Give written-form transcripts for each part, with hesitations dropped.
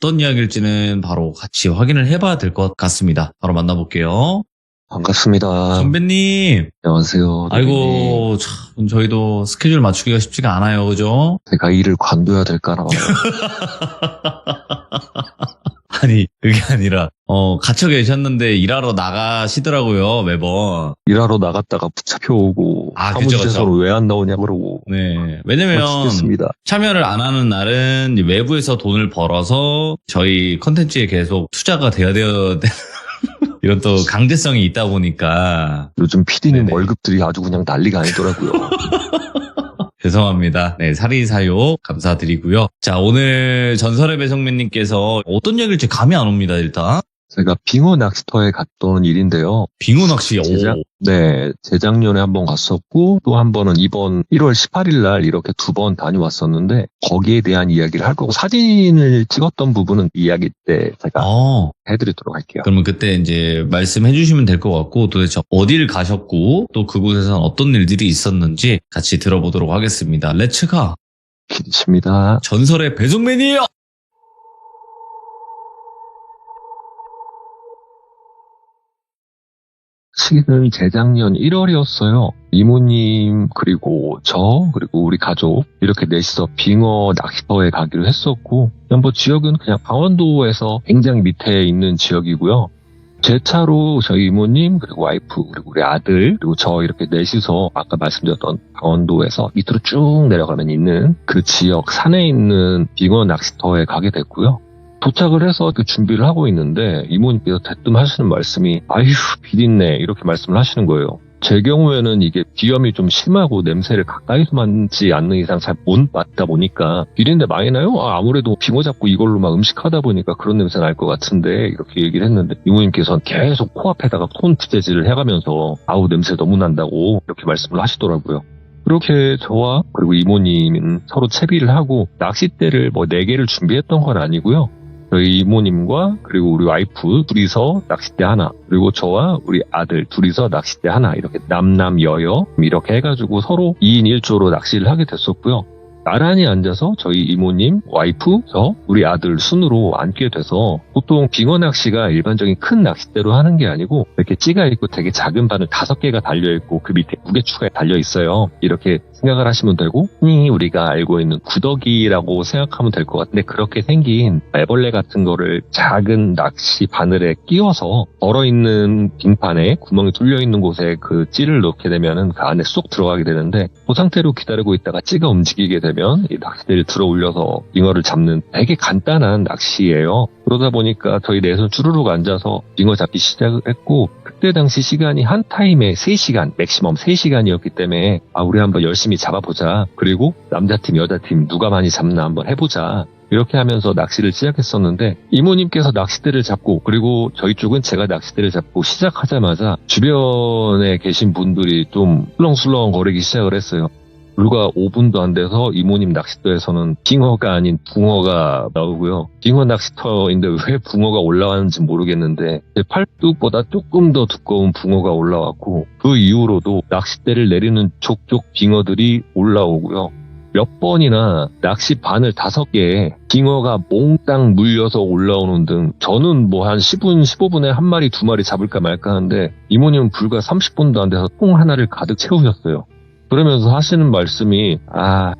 어떤 이야기일지는 바로 같이 확인을 해봐야 될 것 같습니다. 바로 만나볼게요. 반갑습니다. 선배님. 안녕하세요. 아이고, 참, 저희도 스케줄 맞추기가 쉽지가 않아요. 그죠? 제가 일을 관둬야 될까나. 아니, 그게 아니라, 갇혀 계셨는데 일하러 나가시더라고요, 매번. 일하러 나갔다가 붙잡혀 오고 사무실에서는 왜 안 나오냐 그러고. 네. 왜냐면, 죽겠습니다. 참여를 안 하는 날은 외부에서 돈을 벌어서 저희 컨텐츠에 계속 투자가 되어야 되는 이런 또 강제성이 있다 보니까. 요즘 PD님 네네. 월급들이 아주 그냥 난리가 아니더라고요. 죄송합니다. 네, 사리사욕 감사드리고요. 자, 오늘 전설의 배성맨님께서 어떤 얘기일지 감이 안 옵니다, 일단. 제가 빙어 낚시터에 갔던 일인데요. 빙어 낚시, 재작년에 한번 갔었고, 또 한 번은 이번 1월 18일 날 이렇게 2번 다녀왔었는데, 거기에 대한 이야기를 할 거고, 사진을 찍었던 부분은 이야기 때 제가 해드리도록 할게요. 그러면 그때 이제 말씀해 주시면 될 것 같고, 도대체 어디를 가셨고, 또 그곳에서는 어떤 일들이 있었는지 같이 들어보도록 하겠습니다. 렛츠가! 기대십니다. 전설의 배성맨이에요! 시기는 재작년 1월이었어요. 이모님 그리고 그리고 우리 가족 이렇게 넷이서 빙어 낚시터에 가기로 했었고, 뭐 지역은 그냥 강원도에서 굉장히 밑에 있는 지역이고요. 제 차로 저희 이모님 그리고 와이프 그리고 우리 아들 그리고 저 이렇게 넷이서 아까 말씀드렸던 강원도에서 밑으로 쭉 내려가면 있는 그 지역 산에 있는 빙어 낚시터에 가게 됐고요. 도착을 해서 그 준비를 하고 있는데 이모님께서 대뜸 하시는 말씀이 아휴 비린내 이렇게 말씀을 하시는 거예요. 제 경우에는 이게 비염이 좀 심하고 냄새를 가까이서 맡지 않는 이상 잘 못 맡다 보니까 비린내 많이 나요? 아무래도 빙어 잡고 이걸로 막 음식하다 보니까 그런 냄새 날 것 같은데 이렇게 얘기를 했는데 이모님께서는 계속 코앞에다가 톤 투제질을 해가면서 아우 냄새 너무 난다고 이렇게 말씀을 하시더라고요. 그렇게 저와 그리고 이모님은 서로 채비를 하고 낚싯대를 4개를 준비했던 건 아니고요. 저희 이모님과 그리고 우리 와이프 둘이서 낚싯대 하나, 그리고 저와 우리 아들 둘이서 낚싯대 하나, 이렇게 남남여여 이렇게 해가지고 서로 2인 1조로 낚시를 하게 됐었고요. 나란히 앉아서 저희 이모님, 와이프, 저, 우리 아들 순으로 앉게 돼서 보통 빙어 낚시가 일반적인 큰 낚싯대로 하는 게 아니고 이렇게 찌가 있고 되게 작은 바늘 5개가 달려있고 그 밑에 무게추가 달려있어요. 이렇게 생각을 하시면 되고, 우리가 알고 있는 구더기라고 생각하면 될 것 같은데 그렇게 생긴 애벌레 같은 거를 작은 낚시 바늘에 끼워서 얼어있는 빙판에 구멍이 뚫려있는 곳에 그 찌를 넣게 되면은 그 안에 쏙 들어가게 되는데, 그 상태로 기다리고 있다가 찌가 움직이게 되면 이 낚싯대를 들어 올려서 빙어를 잡는 되게 간단한 낚시예요. 그러다 보니까 저희 넷은 주르륵 앉아서 빙어 잡기 시작을 했고, 그때 당시 시간이 한 타임에 3시간, 맥시멈 3시간이었기 때문에 우리 한번 열심히 잡아보자. 그리고 남자팀, 여자팀 누가 많이 잡나 한번 해보자. 이렇게 하면서 낚시를 시작했었는데 이모님께서 낚싯대를 잡고 그리고 저희 쪽은 제가 낚싯대를 잡고 시작하자마자 주변에 계신 분들이 좀 술렁술렁 거리기 시작을 했어요. 불과 5분도 안 돼서 이모님 낚싯터에서는 빙어가 아닌 붕어가 나오고요. 빙어 낚시터인데 왜 붕어가 올라왔는지 모르겠는데 제 팔뚝보다 조금 더 두꺼운 붕어가 올라왔고, 그 이후로도 낚싯대를 내리는 족족 빙어들이 올라오고요. 몇 번이나 낚시 바늘 5개에 빙어가 몽땅 물려서 올라오는 등 저는 한 10분, 15분에 한 마리, 2마리 잡을까 말까 하는데 이모님은 불과 30분도 안 돼서 통 하나를 가득 채우셨어요. 그러면서 하시는 말씀이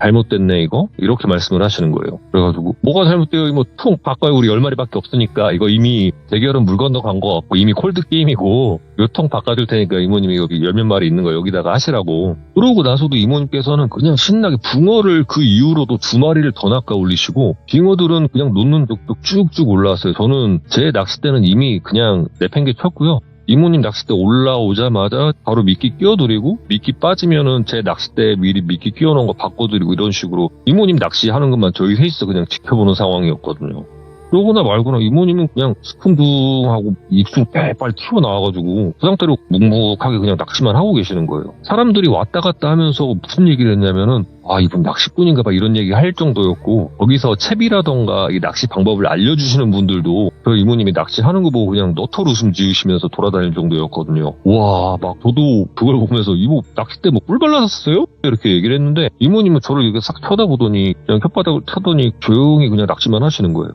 잘못됐네 이거? 이렇게 말씀을 하시는 거예요. 그래가지고 뭐가 잘못돼요? 통 바꿔요. 우리 10마리밖에 없으니까 이거 이미 대결은 물 건너간 거 같고 이미 콜드 게임이고 요 통 바꿔줄 테니까 이모님이 여기 10몇 마리 있는 거 여기다가 하시라고. 그러고 나서도 이모님께서는 그냥 신나게 붕어를 그 이후로도 2마리를 더 낚아 올리시고 빙어들은 그냥 놓는 족족 쭉쭉 올라왔어요. 저는 제 낚싯대는 이미 그냥 내팽개 쳤고요. 이모님 낚싯대 올라오자마자 바로 미끼 끼워드리고, 미끼 빠지면은 제 낚싯대에 미리 미끼 끼워놓은 거 바꿔드리고, 이런 식으로 이모님 낚시하는 것만 저희 셋이서 그냥 지켜보는 상황이었거든요. 그러거나 말거나 이모님은 그냥 스푼둥하고 입술 빨리 튀어나와가지고 그 상태로 묵묵하게 그냥 낚시만 하고 계시는 거예요. 사람들이 왔다 갔다 하면서 무슨 얘기를 했냐면은 이분 낚시꾼인가 봐 이런 얘기 할 정도였고, 거기서 채비라던가 이 낚시 방법을 알려주시는 분들도 저희 이모님이 낚시하는 거 보고 그냥 너털 웃음 지으시면서 돌아다닐 정도였거든요. 와, 저도 그걸 보면서 이모 낚싯대 꿀 발라놨어요? 이렇게 얘기를 했는데 이모님은 저를 이렇게 싹 쳐다보더니 그냥 혓바닥을 차더니 조용히 그냥 낚시만 하시는 거예요.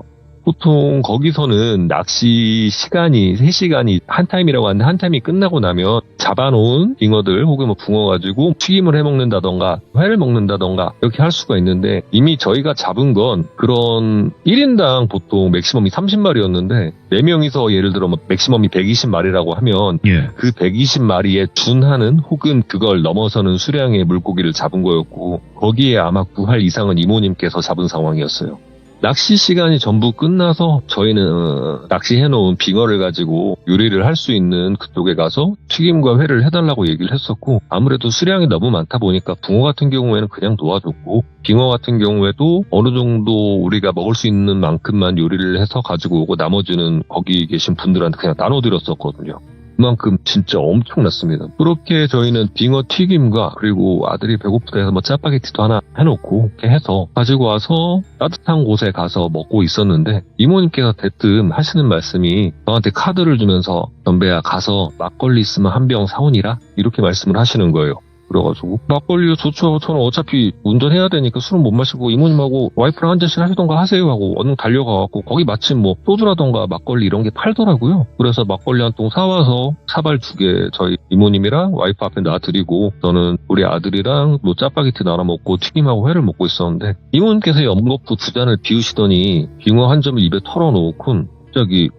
보통 거기서는 낚시 시간이 3시간이 한 타임이라고 하는데 한 타임이 끝나고 나면 잡아놓은 빙어들 혹은 뭐 붕어 가지고 튀김을 해 먹는다던가 회를 먹는다던가 이렇게 할 수가 있는데 이미 저희가 잡은 건 그런 1인당 보통 맥시멈이 30마리였는데 4명이서 예를 들어 뭐 맥시멈이 120마리라고 하면 예. 그 120마리에 준하는 혹은 그걸 넘어서는 수량의 물고기를 잡은 거였고 거기에 아마 9할 이상은 이모님께서 잡은 상황이었어요. 낚시 시간이 전부 끝나서 저희는 낚시해놓은 빙어를 가지고 요리를 할 수 있는 그쪽에 가서 튀김과 회를 해달라고 얘기를 했었고 아무래도 수량이 너무 많다 보니까 붕어 같은 경우에는 그냥 놓아줬고 빙어 같은 경우에도 어느 정도 우리가 먹을 수 있는 만큼만 요리를 해서 가지고 오고 나머지는 거기 계신 분들한테 그냥 나눠드렸었거든요. 그만큼 진짜 엄청났습니다. 그렇게 저희는 빙어 튀김과 그리고 아들이 배고프다 해서 뭐 짜파게티도 하나 해놓고 이렇게 해서 가지고 와서 따뜻한 곳에 가서 먹고 있었는데 이모님께서 대뜸 하시는 말씀이 저한테 카드를 주면서 전배야 가서 막걸리 있으면 한 병 사오니라 이렇게 말씀을 하시는 거예요. 그래가지고 막걸리가 좋죠. 저는 어차피 운전해야 되니까 술은 못 마시고 이모님하고 와이프랑 한 잔씩 하시던가 하세요 하고 얼른 달려가갖고 거기 마침 뭐 소주라던가 막걸리 이런 게 팔더라고요. 그래서 막걸리 한 통 사와서 사발 2개 저희 이모님이랑 와이프 앞에 놔드리고 저는 우리 아들이랑 뭐 짜파게티 나눠 먹고 튀김하고 회를 먹고 있었는데 이모님께서 연거푸 2잔을 비우시더니 빙어 한 점을 입에 털어놓고 갑자기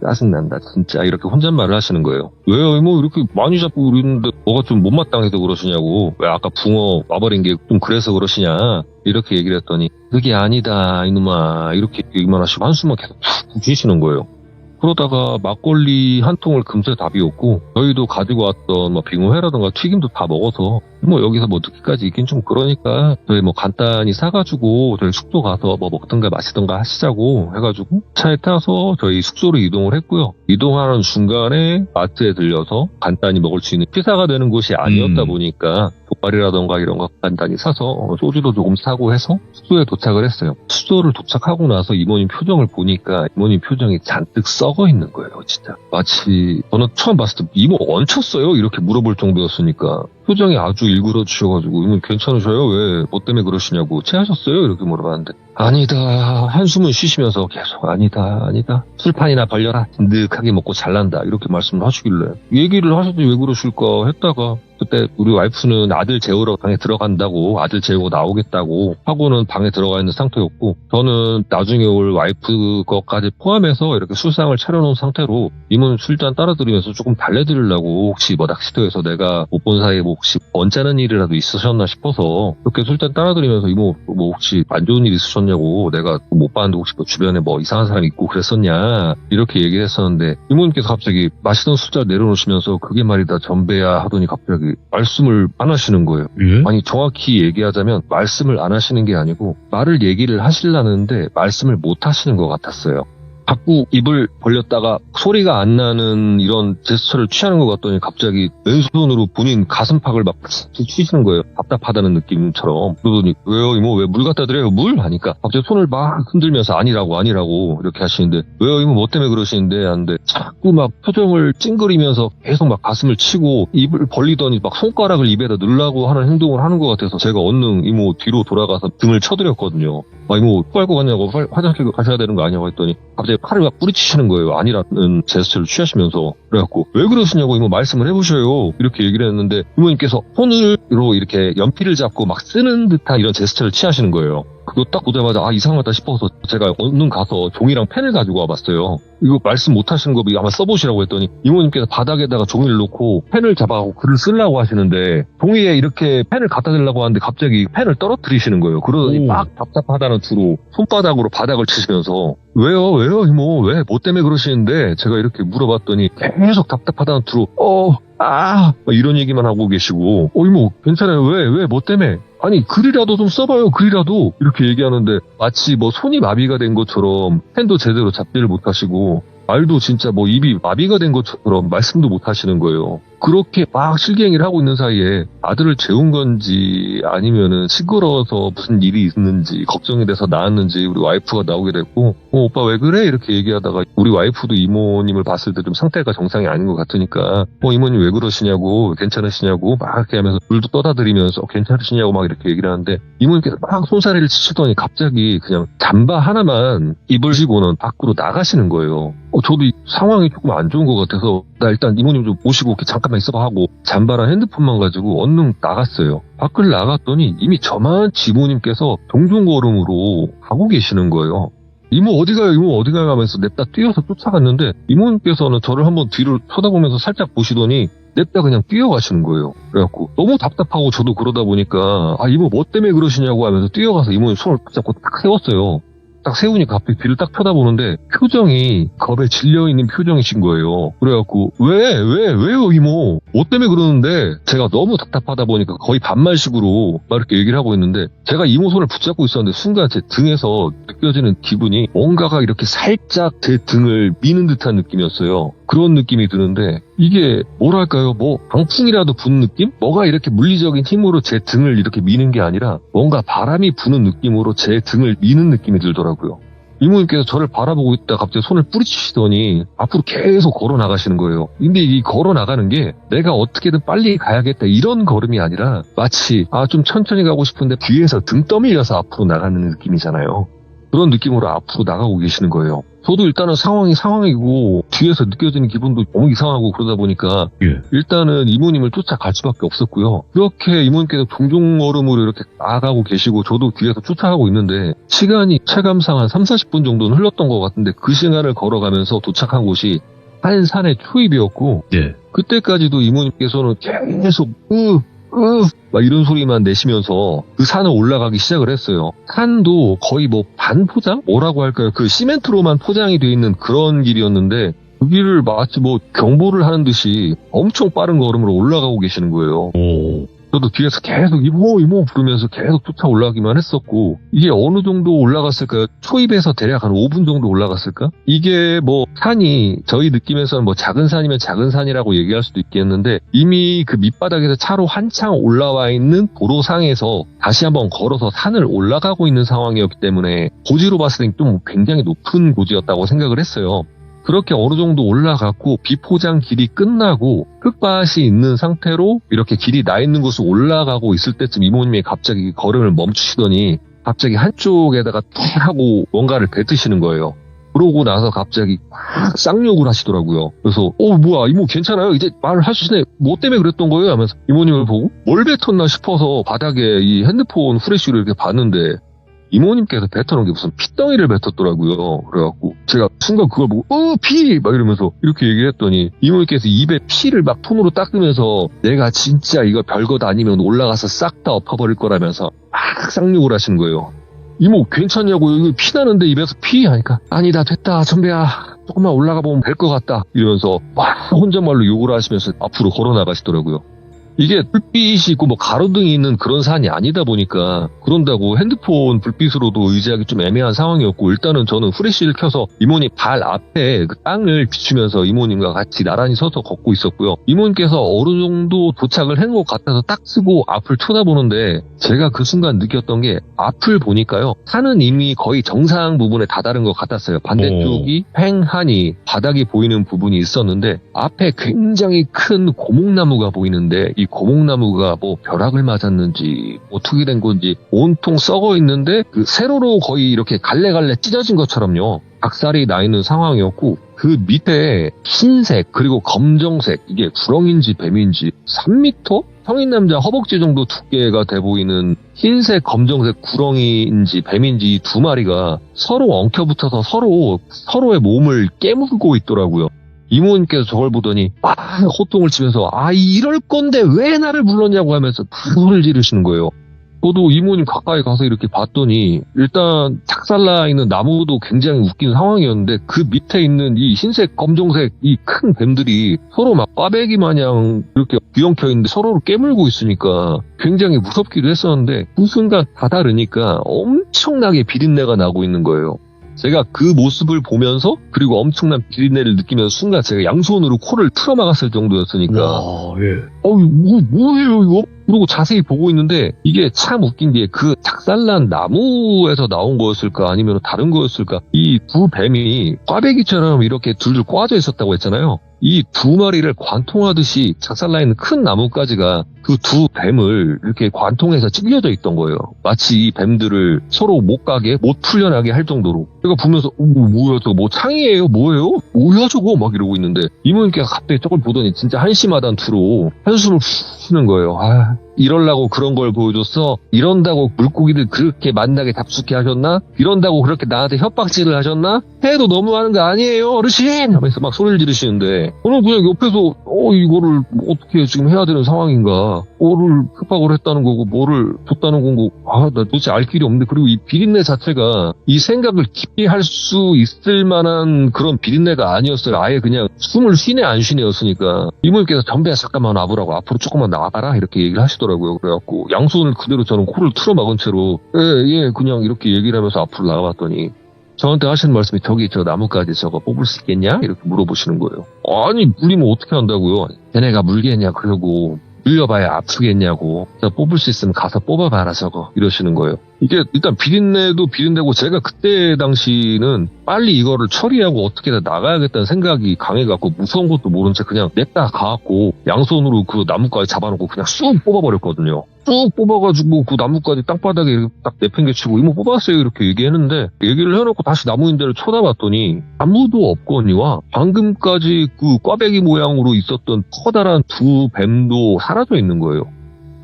짜증난다 진짜 이렇게 혼잣말을 하시는 거예요. 왜요 이모 이렇게 많이 잡고 그러는데 뭐가 좀 못마땅해서 그러시냐고 왜 아까 붕어 와버린 게 좀 그래서 그러시냐 이렇게 얘기를 했더니 그게 아니다 이놈아 이렇게 얘기만 하시고 한숨만 계속 푹 쉬시는 거예요. 그러다가 막걸리 한 통을 금세 다 비웠고 저희도 가지고 왔던 뭐 빙어회라던가 튀김도 다 먹어서 뭐 여기서 뭐 늦게까지 있긴 좀 그러니까 저희 뭐 간단히 사가지고 저희 숙소 가서 뭐 먹든가 마시든가 하시자고 해가지고 차에 타서 저희 숙소로 이동을 했고요. 이동하는 중간에 마트에 들려서 간단히 먹을 수 있는 피사가 되는 곳이 아니었다 보니까 족발이라던가 이런 거 간단히 사서 소주도 조금 사고 해서 숙소에 도착을 했어요. 숙소를 도착하고 나서 이모님 표정을 보니까 이모님 표정이 잔뜩 썩어 있는 거예요. 진짜 마치 저는 처음 봤을 때 이모 얹혔어요? 이렇게 물어볼 정도였으니까 표정이 아주 일그러지셔가지고 이모 괜찮으셔요? 왜? 뭐 때문에 그러시냐고 체하셨어요? 이렇게 물어봤는데 아니다 한숨을 쉬시면서 계속 아니다 술판이나 벌려라 든득하게 먹고 잘난다 이렇게 말씀을 하시길래 얘기를 하셔도 왜 그러실까 했다가 그때 우리 와이프는 아들 재우러 방에 들어간다고 아들 재우고 나오겠다고 하고는 방에 들어가 있는 상태였고 저는 나중에 올 와이프 것까지 포함해서 이렇게 술상을 차려놓은 상태로 이모는 술잔 따라드리면서 조금 달래드리려고 혹시 뭐 낚시터에서 내가 못 본 사이에 뭐 혹시 언짢은 일이라도 있으셨나 싶어서 이렇게 술잔 따라드리면서 이모 뭐 혹시 안 좋은 일 있으셨냐고 내가 못 봤는데 혹시 뭐 주변에 뭐 이상한 사람 있고 그랬었냐 이렇게 얘기를 했었는데 이모님께서 갑자기 마시던 술잔 내려놓으시면서 그게 말이다 전배야 하더니 갑자기 말씀을 안 하시는 거예요. 예? 아니 정확히 얘기하자면 말씀을 안 하시는 게 아니고 말을 얘기를 하시려는데 말씀을 못 하시는 것 같았어요. 자꾸 입을 벌렸다가 소리가 안 나는 이런 제스처를 취하는 것 같더니 갑자기 왼손으로 본인 가슴팍을 막 치시는 거예요. 답답하다는 느낌처럼. 그러더니 왜요 이모 왜 물 갖다 드려요 물? 하니까 갑자기 손을 막 흔들면서 아니라고 이렇게 하시는데 왜요 이모 뭐 때문에 그러시는데 하는데 자꾸 막 표정을 찡그리면서 계속 막 가슴을 치고 입을 벌리더니 막 손가락을 입에다 넣으려고 하는 행동을 하는 것 같아서 제가 얼른 이모 뒤로 돌아가서 등을 쳐드렸거든요. 이모 토할 거 같냐고 화장실 가셔야 되는 거 아니냐고 했더니 갑자기 칼을 막 뿌리치시는 거예요. 아니라는 제스처를 취하시면서. 그래갖고 왜 그러시냐고 이모 말씀을 해보셔요. 이렇게 얘기를 했는데 이모님께서 손으로 이렇게 연필을 잡고 막 쓰는 듯한 이런 제스처를 취하시는 거예요. 그거 딱 보자마자 이상하다 싶어서 제가 얼른 가서 종이랑 펜을 가지고 와봤어요. 이거 말씀 못 하시는 거 아마 써보시라고 했더니 이모님께서 바닥에다가 종이를 놓고 펜을 잡아갖고 글을 쓰려고 하시는데 종이에 이렇게 펜을 갖다 대려고 하는데 갑자기 펜을 떨어뜨리시는 거예요. 그러더니 막 답답하다는 투로 손바닥으로 바닥을 치시면서 왜요 이모 왜 뭐 때문에 그러시는데 제가 이렇게 물어봤더니 계속 답답하다는 투로 이런 얘기만 하고 계시고 이모 괜찮아요 왜 뭐 때문에 아니 글이라도 좀 써봐요 글이라도 이렇게 얘기하는데 마치 뭐 손이 마비가 된 것처럼 펜도 제대로 잡지를 못하시고 말도 진짜 뭐 입이 마비가 된 것처럼 말씀도 못하시는 거예요. 그렇게 막 실갱이를 하고 있는 사이에 아들을 재운 건지 아니면은 시끄러워서 무슨 일이 있는지 걱정이 돼서 나왔는지 우리 와이프가 나오게 됐고 오빠 왜 그래? 이렇게 얘기하다가 우리 와이프도 이모님을 봤을 때 좀 상태가 정상이 아닌 것 같으니까 이모님 왜 그러시냐고 괜찮으시냐고 막 이렇게 하면서 물도 떠다드리면서 괜찮으시냐고 막 이렇게 얘기를 하는데 이모님께서 막 손사래를 치시더니 갑자기 그냥 잠바 하나만 입으시고는 밖으로 나가시는 거예요. 저도 이 상황이 조금 안 좋은 것 같아서 나 일단 이모님 좀 모시고 이렇게 잠깐만 있어봐 하고 잠바랑 핸드폰만 가지고 얼른 나갔어요. 밖을 나갔더니 이미 저만치 이모님께서 종종걸음으로 가고 계시는 거예요. 이모 어디 가요? 이모 어디 가요? 하면서 냅다 뛰어서 쫓아갔는데 이모님께서는 저를 한번 뒤를 쳐다보면서 살짝 보시더니 냅다 그냥 뛰어가시는 거예요. 그래갖고 너무 답답하고 저도 그러다 보니까 이모 뭐 때문에 그러시냐고 하면서 뛰어가서 이모님 손을 붙잡고 딱 세웠어요. 딱 세우니까 갑자기 뒤를 딱 쳐다보는데 표정이 겁에 질려있는 표정이신 거예요. 그래갖고 왜요 이모 뭐 때문에 그러는데 제가 너무 답답하다 보니까 거의 반말식으로 막 이렇게 얘기를 하고 있는데 제가 이모 손을 붙잡고 있었는데 순간 제 등에서 느껴지는 기분이 뭔가가 이렇게 살짝 제 등을 미는 듯한 느낌이었어요. 그런 느낌이 드는데 이게 뭐랄까요? 뭐 강풍이라도 부는 느낌? 뭐가 이렇게 물리적인 힘으로 제 등을 이렇게 미는 게 아니라 뭔가 바람이 부는 느낌으로 제 등을 미는 느낌이 들더라고요. 이모님께서 저를 바라보고 있다 갑자기 손을 뿌리치시더니 앞으로 계속 걸어 나가시는 거예요. 근데 이 걸어 나가는 게 내가 어떻게든 빨리 가야겠다 이런 걸음이 아니라 마치 좀 천천히 가고 싶은데 뒤에서 등 떠밀려서 앞으로 나가는 느낌이잖아요. 그런 느낌으로 앞으로 나가고 계시는 거예요. 저도 일단은 상황이고 뒤에서 느껴지는 기분도 너무 이상하고 그러다 보니까 일단은 이모님을 쫓아갈 수밖에 없었고요. 그렇게 이모님께서 종종걸음으로 이렇게 나가고 계시고 저도 뒤에서 쫓아가고 있는데 시간이 체감상 한 30-40분 정도는 흘렀던 것 같은데 그 시간을 걸어가면서 도착한 곳이 한 산의 초입이었고 그때까지도 이모님께서는 계속 막 이런 소리만 내시면서 그 산을 올라가기 시작을 했어요. 산도 거의 뭐 반포장? 뭐라고 할까요? 그 시멘트로만 포장이 돼 있는 그런 길이었는데 그 길을 마치 뭐 경보를 하는 듯이 엄청 빠른 걸음으로 올라가고 계시는 거예요. 저도 뒤에서 계속 이모 부르면서 계속 쫓아 올라가기만 했었고 이게 어느 정도 올라갔을까요? 초입에서 대략 한 5분 정도 올라갔을까? 이게 뭐 산이 저희 느낌에서는 뭐 작은 산이면 작은 산이라고 얘기할 수도 있겠는데 이미 그 밑바닥에서 차로 한창 올라와 있는 도로상에서 다시 한번 걸어서 산을 올라가고 있는 상황이었기 때문에 고지로 봤을 때 좀 굉장히 높은 고지였다고 생각을 했어요. 그렇게 어느 정도 올라갔고 비포장 길이 끝나고 끝밭이 있는 상태로 이렇게 길이 나 있는 곳을 올라가고 있을 때쯤 이모님이 갑자기 걸음을 멈추시더니 갑자기 한쪽에다가 탁 하고 뭔가를 뱉으시는 거예요. 그러고 나서 갑자기 막 쌍욕을 하시더라고요. 그래서 뭐야 이모 괜찮아요? 이제 말을 하시네. 뭐 때문에 그랬던 거예요? 하면서 이모님을 보고 뭘 뱉었나 싶어서 바닥에 이 핸드폰 후레쉬를 이렇게 봤는데 이모님께서 뱉어놓은 게 무슨 피덩이를 뱉었더라고요. 그래갖고 제가 순간 그걸 보고 피! 막 이러면서 이렇게 얘기를 했더니 이모님께서 입에 피를 막 손으로 닦으면서 내가 진짜 이거 별것 아니면 올라가서 싹 다 엎어버릴 거라면서 막 쌍욕을 하시는 거예요. 이모 괜찮냐고 이거 피 나는데 입에서 피 하니까 아니다 됐다 선배야 조금만 올라가 보면 될 것 같다 이러면서 막 혼잣말로 욕을 하시면서 앞으로 걸어 나가시더라고요. 이게 불빛이 있고 뭐 가로등이 있는 그런 산이 아니다 보니까 그런다고 핸드폰 불빛으로도 의지하기 좀 애매한 상황이었고 일단은 저는 후레쉬를 켜서 이모님 발 앞에 그 땅을 비추면서 이모님과 같이 나란히 서서 걷고 있었고요. 이모님께서 어느 정도 도착을 한 것 같아서 딱 쓰고 앞을 쳐다보는데 제가 그 순간 느꼈던 게 앞을 보니까요. 산은 이미 거의 정상 부분에 다다른 것 같았어요. 반대쪽이 횡하니 바닥이 보이는 부분이 있었는데 앞에 굉장히 큰 고목나무가 보이는데 이 고목나무가 뭐 벼락을 맞았는지 어떻게 된 건지 온통 썩어 있는데 그 세로로 거의 이렇게 갈래갈래 찢어진 것처럼요. 박살이 나 있는 상황이었고 그 밑에 흰색 그리고 검정색 이게 구렁인지 뱀인지 3m? 성인 남자 허벅지 정도 두께가 돼 보이는 흰색 검정색 구렁이인지 뱀인지 두 마리가 서로 엉켜붙어서 서로의 몸을 깨물고 있더라고요. 이모님께서 저걸 보더니 호통을 치면서 이럴 건데 왜 나를 불렀냐고 하면서 소리를 지르시는 거예요. 저도 이모님 가까이 가서 이렇게 봤더니 일단 착살나 있는 나무도 굉장히 웃긴 상황이었는데 그 밑에 있는 이 흰색 검정색 이 큰 뱀들이 서로 막 꽈배기 마냥 이렇게 뒤엉켜 있는데 서로를 깨물고 있으니까 굉장히 무섭기도 했었는데 그 순간 다다르니까 엄청나게 비린내가 나고 있는 거예요. 제가 그 모습을 보면서 그리고 엄청난 비린내를 느끼면서 순간 제가 양손으로 코를 틀어막았을 정도였으니까 와, 예. 뭐예요 이거? 그러고 자세히 보고 있는데 이게 참 웃긴 게 그 작살난 나무에서 나온 거였을까 아니면 다른 거였을까? 이 두 뱀이 꽈배기처럼 이렇게 둘둘 꽈져 있었다고 했잖아요. 이 두 마리를 관통하듯이 작살나 있는 큰 나뭇가지가 그 두 뱀을 이렇게 관통해서 찔려져 있던 거예요. 마치 이 뱀들을 서로 못 가게, 못 풀려나게 할 정도로. 제가 보면서 뭐야 저거 뭐 창이에요? 뭐예요? 뭐야 저거? 막 이러고 있는데 이모님께서 갑자기 저걸 보더니 진짜 한심하단 투로 한숨을 푹 쉬는 거예요. 아, 이럴라고 그런 걸 보여줬어? 이런다고 물고기를 그렇게 만나게 잡숫게 하셨나? 이런다고 그렇게 나한테 협박질을 하셨나? 해도 너무하는 거 아니에요 어르신? 하면서 막 소리를 지르시는데 저는 그냥 옆에서 이거를 어떻게 지금 해야 되는 상황인가? 뭐를 협박을 했다는 거고 뭐를 줬다는 거고 나 도대체 알 길이 없는데 그리고 이 비린내 자체가 이 생각을 깊게 할 수 있을 만한 그런 비린내가 아니었어요. 아예 그냥 숨을 쉬네 안 쉬네였으니까 이모님께서 전배야 잠깐만 와보라고 앞으로 조금만 나와봐라 이렇게 얘기를 하시더라고요. 그래갖고 양손을 그대로 저는 코를 틀어막은 채로 예 그냥 이렇게 얘기를 하면서 앞으로 나가봤더니 저한테 하시는 말씀이 저기 저 나뭇가지 저거 뽑을 수 있겠냐? 이렇게 물어보시는 거예요. 아니 물리면 어떻게 한다고요? 걔네가 물겠냐 그러고 물려봐야 아프겠냐고 저 뽑을 수 있으면 가서 뽑아봐라 저거 이러시는 거예요. 이게 일단 비린내도 비린내고 제가 그때 당시는 빨리 이거를 처리하고 어떻게든 나가야겠다는 생각이 강해갖고 무서운 것도 모른 채 그냥 냅다 가갖고 양손으로 그 나뭇가지 잡아놓고 그냥 쑥 뽑아버렸거든요. 쑥 뽑아가지고 그 나뭇가지 땅바닥에 이렇게 딱 내팽개치고 이모 뽑았어요 이렇게 얘기했는데 얘기를 해놓고 다시 나무 인대를 쳐다봤더니 아무도 없거니와 방금까지 그 꽈배기 모양으로 있었던 커다란 두 뱀도 사라져 있는 거예요.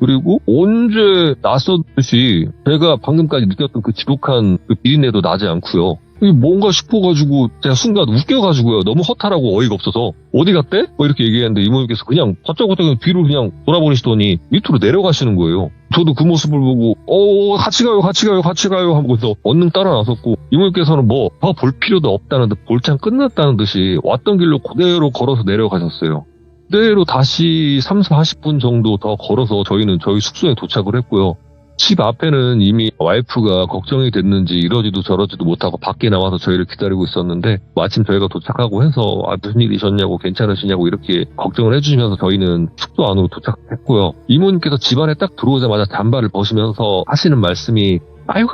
그리고 언제 낯섰듯이 제가 방금까지 느꼈던 그 지독한 그 비린내도 나지 않고요. 뭔가 싶어가지고 제가 순간 웃겨가지고요. 너무 허탈하고 어이가 없어서 어디 갔대? 이렇게 얘기했는데 이모님께서 그냥 바짝바짝 뒤로 그냥 돌아버리시더니 밑으로 내려가시는 거예요. 저도 그 모습을 보고 같이 가요 하면서 얼른 따라 나섰고 이모님께서는 뭐 더 볼 필요도 없다는 듯 볼창 끝났다는 듯이 왔던 길로 그대로 걸어서 내려가셨어요. 그대로 다시 30-40분 정도 더 걸어서 저희는 저희 숙소에 도착을 했고요. 집 앞에는 이미 와이프가 걱정이 됐는지 이러지도 저러지도 못하고 밖에 나와서 저희를 기다리고 있었는데 마침 저희가 도착하고 해서 무슨 일이셨냐고 괜찮으시냐고 이렇게 걱정을 해주시면서 저희는 숙소 안으로 도착했고요. 이모님께서 집안에 딱 들어오자마자 잠바를 벗으면서 하시는 말씀이 아이고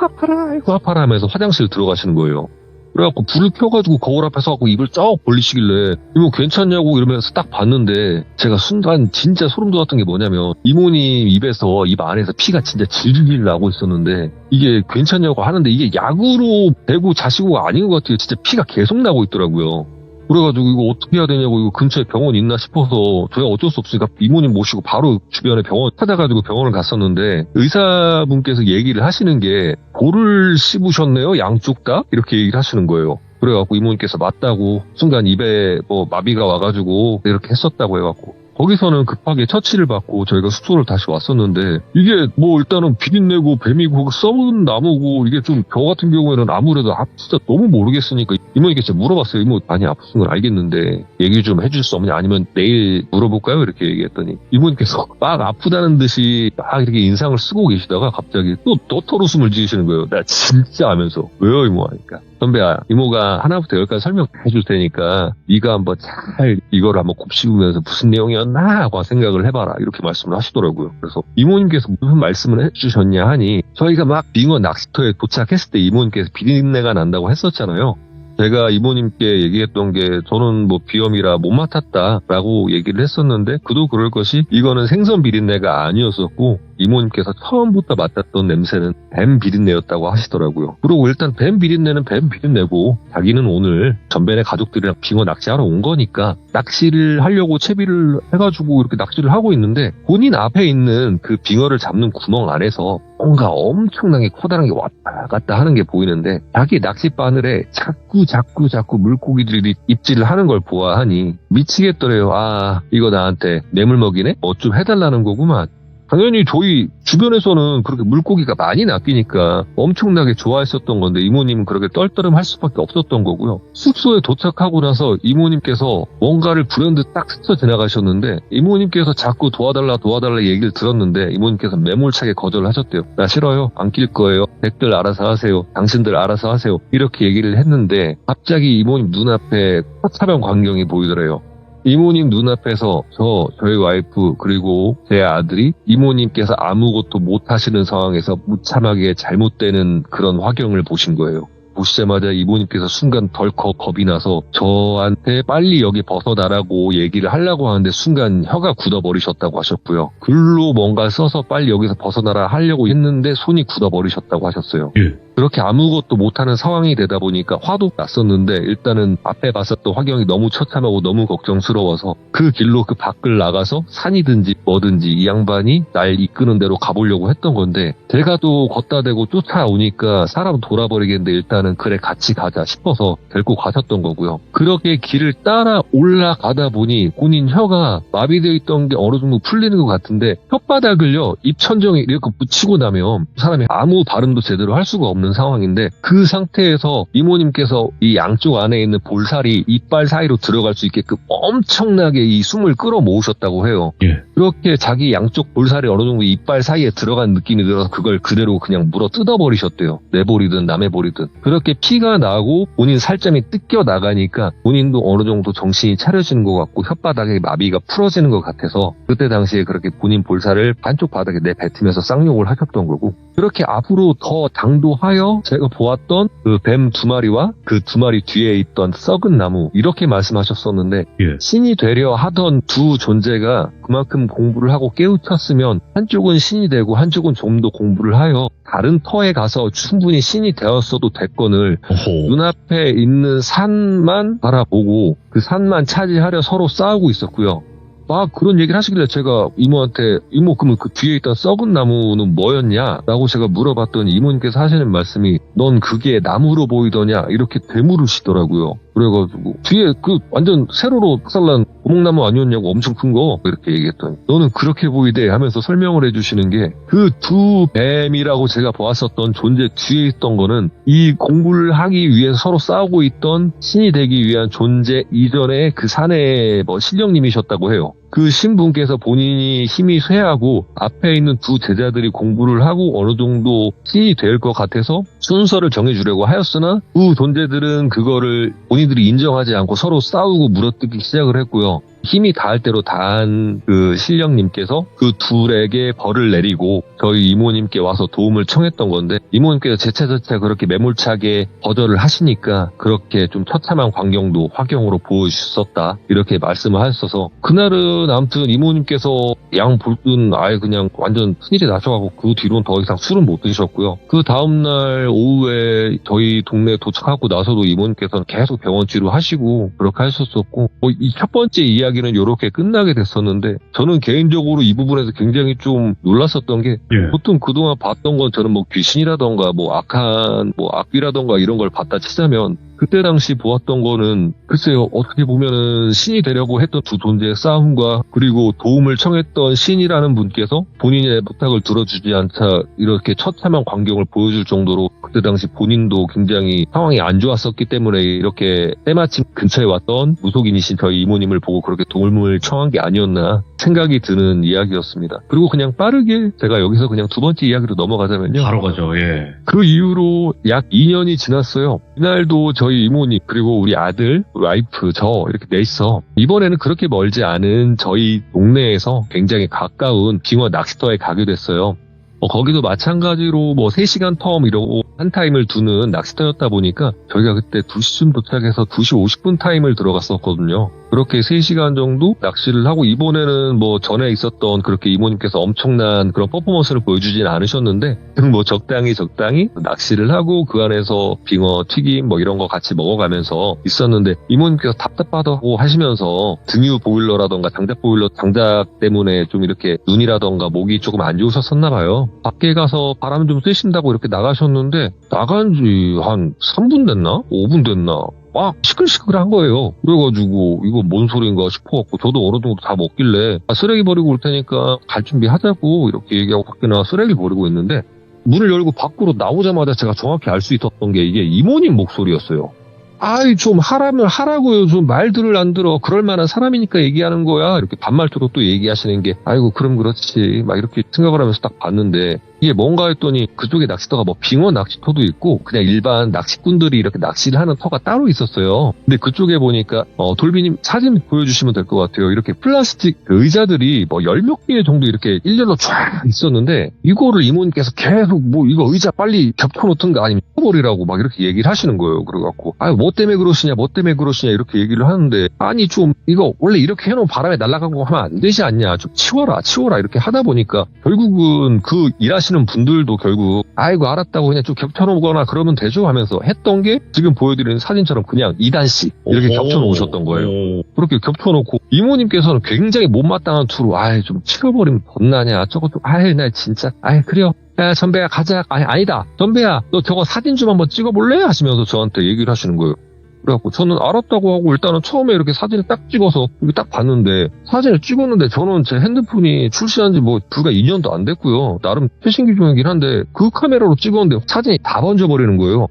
아파라 하면서 화장실 들어가시는 거예요. 그래갖고 불을 켜가지고 거울 앞에 서갖고 입을 쩍 벌리시길래 이모 괜찮냐고 이러면서 딱 봤는데 제가 순간 진짜 소름 돋았던 게 뭐냐면 이모님 입에서 입 안에서 피가 진짜 질질 나고 있었는데 이게 괜찮냐고 하는데 이게 약으로 대고 자시고가 아닌 것 같아요. 진짜 피가 계속 나고 있더라고요. 그래가지고 이거 어떻게 해야 되냐고 이거 근처에 병원 있나 싶어서 저희가 어쩔 수 없으니까 이모님 모시고 바로 주변에 병원 찾아가지고 병원을 갔었는데 의사분께서 얘기를 하시는 게 볼을 씹으셨네요 양쪽 다 이렇게 얘기를 하시는 거예요. 그래갖고 이모님께서 맞다고 순간 입에 뭐 마비가 와가지고 이렇게 했었다고 해갖고 거기서는 급하게 처치를 받고 저희가 숙소를 다시 왔었는데 이게 뭐 일단은 비린내고 뱀이고 썩은 나무고 이게 좀 저 같은 경우에는 아무래도 진짜 너무 모르겠으니까 이모님께 진짜 물어봤어요. 이모 많이 아프신 건 알겠는데 얘기 좀 해줄 수 없냐 아니면 내일 물어볼까요? 이렇게 얘기했더니 이모님께서 막 아프다는 듯이 막 이렇게 인상을 쓰고 계시다가 갑자기 또 털웃음을 지으시는 거예요. 나 진짜 하면서 왜요 이모 하니까 선배야 이모가 하나부터 열까지 설명해 줄 테니까 네가 한번 잘 이거를 한번 곱씹으면서 무슨 내용이었나 하고 생각을 해봐라 이렇게 말씀을 하시더라고요. 그래서 이모님께서 무슨 말씀을 해주셨냐 하니 저희가 막 빙어 낚시터에 도착했을 때 이모님께서 비린내가 난다고 했었잖아요. 제가 이모님께 얘기했던 게 저는 뭐 비염이라 못 맡았다라고 얘기를 했었는데 그도 그럴 것이 이거는 생선 비린내가 아니었었고 이모님께서 처음부터 맡았던 냄새는 뱀 비린내였다고 하시더라고요. 그리고 일단 뱀 비린내는 뱀 비린내고 자기는 오늘 전변의 가족들이랑 빙어 낚시하러 온 거니까 낚시를 하려고 채비를 해가지고 이렇게 낚시를 하고 있는데 본인 앞에 있는 그 빙어를 잡는 구멍 안에서 뭔가 엄청나게 커다란 게 왔다 갔다 하는 게 보이는데 자기 낚시 바늘에 자꾸 물고기들이 입질을 하는 걸 보아하니 미치겠더래요. 아 이거 나한테 뇌물 먹이네? 뭐 좀 해달라는 거구만. 당연히 저희 주변에서는 그렇게 물고기가 많이 낚이니까 엄청나게 좋아했었던 건데 이모님은 그렇게 떨떠름할 수밖에 없었던 거고요. 숙소에 도착하고 나서 이모님께서 뭔가를 불현듯 딱 스쳐 지나가셨는데 이모님께서 자꾸 도와달라 얘기를 들었는데 이모님께서 매몰차게 거절을 하셨대요. 나 싫어요. 안 낄 거예요. 댁들 알아서 하세요. 당신들 알아서 하세요. 이렇게 얘기를 했는데 갑자기 이모님 눈앞에 처참한 광경이 보이더래요. 이모님 눈앞에서 저희 와이프 그리고 제 아들이 이모님께서 아무것도 못하시는 상황에서 무참하게 잘못되는 그런 화경을 보신 거예요. 보시자마자 이모님께서 순간 덜컥 겁이 나서 저한테 빨리 여기 벗어나라고 얘기를 하려고 하는데 순간 혀가 굳어버리셨다고 하셨고요. 글로 뭔가 써서 빨리 여기서 벗어나라 하려고 했는데 손이 굳어버리셨다고 하셨어요. 예. 그렇게 아무것도 못하는 상황이 되다 보니까 화도 났었는데 일단은 앞에 봤었던 화경이 너무 처참하고 너무 걱정스러워서 그 길로 그 밖을 나가서 산이든지 뭐든지 이 양반이 날 이끄는 대로 가보려고 했던 건데 제가 또 걷다 대고 쫓아오니까 사람 돌아버리겠는데 일단은 그래 같이 가자 싶어서 데리고 가셨던 거고요. 그렇게 길을 따라 올라가다 보니 본인 혀가 마비되어 있던 게 어느 정도 풀리는 것 같은데 혓바닥을요 입천정에 이렇게 붙이고 나면 사람이 아무 발음도 제대로 할 수가 없는 상황인데 그 상태에서 이모님께서 이 양쪽 안에 있는 볼살이 이빨 사이로 들어갈 수 있게끔 엄청나게 이 숨을 끌어모으셨다고 해요. 예. 그렇게 자기 양쪽 볼살이 어느 정도 이빨 사이에 들어간 느낌이 들어서 그걸 그대로 그냥 물어 뜯어버리셨대요. 내 볼이든 남의 볼이든. 그렇게 피가 나고 본인 살점이 뜯겨 나가니까 본인도 어느 정도 정신이 차려지는 것 같고 혓바닥에 마비가 풀어지는 것 같아서 그때 당시에 그렇게 본인 볼살을 한쪽 바닥에 내뱉으면서 쌍욕을 하셨던 거고 그렇게 앞으로 더 당도하여 제가 보았던 그 뱀 2마리와 그 2마리 뒤에 있던 썩은 나무 이렇게 말씀하셨었는데 예. 신이 되려 하던 두 존재가 그만큼 공부를 하고 깨우쳤으면 한쪽은 신이 되고 한쪽은 좀 더 공부를 하여 다른 터에 가서 충분히 신이 되었어도 됐건을 오호. 눈앞에 있는 산만 바라보고 그 산만 차지하려 서로 싸우고 있었고요. 막 그런 얘기를 하시길래 제가 이모한테 이모 그러면 그 뒤에 있던 썩은 나무는 뭐였냐? 라고 제가 물어봤더니 이모님께서 하시는 말씀이 넌 그게 나무로 보이더냐? 이렇게 되물으시더라고요. 그래가지고 뒤에 그 완전 세로로 박살난 고목나무 아니었냐고 엄청 큰 거 이렇게 얘기했더니 너는 그렇게 보이대 하면서 설명을 해주시는 게 그 두 뱀이라고 제가 보았었던 존재 뒤에 있던 거는 이 공부를 하기 위해서 서로 싸우고 있던 신이 되기 위한 존재 이전에 그 산의 신령님이셨다고 해요. 그 신분께서 본인이 힘이 쇠하고 앞에 있는 두 제자들이 공부를 하고 어느 정도 신이 될 것 같아서 순서를 정해주려고 하였으나 두 존재들은 그거를 본인들이 인정하지 않고 서로 싸우고 물어뜯기 시작을 했고요. 힘이 닿을 대로 닿은 그 신령님께서 그 둘에게 벌을 내리고 저희 이모님께 와서 도움을 청했던 건데 이모님께서 제차저차 그렇게 매몰차게 거절을 하시니까 그렇게 좀 처참한 광경도 화경으로 보여주셨다 이렇게 말씀을 하셨어서 그날은 아무튼 이모님께서 양 볼든 아예 그냥 완전 큰일이 나셔가지고 그 뒤로는 더 이상 술은 못 드셨고요. 그 다음날 오후에 저희 동네에 도착하고 나서도 이모님께서는 계속 병원 치료하시고 그렇게 하셨었고 이 첫 번째 이야기는 이렇게 끝나게 됐었는데 저는 개인적으로 이 부분에서 굉장히 좀 놀랐었던 게 예. 보통 그동안 봤던 건 저는 귀신이라던가 악한 악귀라던가 이런 걸 봤다 치자면 그때 당시 보았던 거는 글쎄요 어떻게 보면은 신이 되려고 했던 두 존재의 싸움과 그리고 도움을 청했던 신이라는 분께서 본인의 부탁을 들어주지 않자 이렇게 처참한 광경을 보여줄 정도로 그때 당시 본인도 굉장히 상황이 안 좋았었기 때문에 이렇게 때마침 근처에 왔던 무속인이신 저희 이모님을 보고 그렇게 도움을 청한 게 아니었나 생각이 드는 이야기였습니다. 그리고 그냥 빠르게 제가 여기서 그냥 두 번째 이야기로 넘어가자면요. 바로 가죠. 예. 그 이후로 약 2년이 지났어요. 이날도 저희 이모님 그리고 우리 아들, 우리 와이프, 저 이렇게 넷이서 이번에는 그렇게 멀지 않은 저희 동네에서 굉장히 가까운 빙어 낚시터에 가게 됐어요. 거기도 마찬가지로 3시간 텀 이러고 한 타임을 두는 낚시터였다 보니까 저희가 그때 2시쯤 도착해서 2시 50분 타임을 들어갔었거든요. 그렇게 3시간 정도 낚시를 하고 이번에는 전에 있었던 그렇게 이모님께서 엄청난 그런 퍼포먼스를 보여주진 않으셨는데 적당히 낚시를 하고 그 안에서 빙어 튀김 이런 거 같이 먹어가면서 있었는데 이모님께서 답답하다고 하시면서 등유 보일러라던가 장작 보일러 장작 때문에 좀 이렇게 눈이라던가 목이 조금 안 좋으셨었나 봐요. 밖에 가서 바람 좀 쐬신다고 이렇게 나가셨는데 나간 지 한 3분 됐나? 5분 됐나? 막 시끌시끌한 거예요. 그래가지고 이거 뭔 소린가 싶어갖고 저도 어느 정도 다 먹길래 쓰레기 버리고 올 테니까 갈 준비하자고 이렇게 얘기하고 밖에 나와 쓰레기 버리고 있는데 문을 열고 밖으로 나오자마자 제가 정확히 알 수 있었던 게 이게 이모님 목소리였어요. 아이 좀 하라면 하라고요. 좀 말들을 안 들어. 그럴 만한 사람이니까 얘기하는 거야. 이렇게 반말투로 또 얘기하시는 게 아이고 그럼 그렇지 막 이렇게 생각을 하면서 딱 봤는데 이게 뭔가 했더니 그쪽에 낚시터가 뭐 빙어 낚시터도 있고 그냥 일반 낚시꾼들이 이렇게 낚시를 하는 터가 따로 있었어요. 근데 그쪽에 보니까 돌비님 사진 보여주시면 될 것 같아요. 이렇게 플라스틱 의자들이 뭐 10몇 개 정도 이렇게 일렬로 쫙 있었는데 이거를 이모님께서 계속 뭐 이거 의자 빨리 겹쳐놓든가 아니면 쳐버리라고 막 이렇게 얘기를 하시는 거예요. 그래갖고 뭐 때문에 그러시냐 이렇게 얘기를 하는데 아니 좀 이거 원래 이렇게 해놓은 바람에 날아가고 하면 안 되지 않냐 좀 치워라 이렇게 하다 보니까 결국은 그 일하시는 분들도 결국 아이고 알았다고 그냥 좀 겹쳐놓거나 그러면 되죠 하면서 했던 게 지금 보여드리는 사진처럼 그냥 2단씩 이렇게 겹쳐놓으셨던 거예요. 그렇게 겹쳐놓고 이모님께서는 굉장히 못마땅한 투로 아이 좀 치워버리면 덧나냐 저거 좀 아이 나 진짜 아이 그래요 야 전배야 가자 아니다 전배야 너 저거 사진 좀 한번 찍어볼래? 하시면서 저한테 얘기를 하시는 거예요. 그래갖고 저는 알았다고 하고 일단은 처음에 이렇게 사진을 딱 찍어서 여기 딱 봤는데 사진을 찍었는데 저는 제 핸드폰이 출시한 지 뭐 불과 2년도 안 됐고요. 나름 최신 기종이긴 한데 그 카메라로 찍었는데 사진이 다 번져버리는 거예요.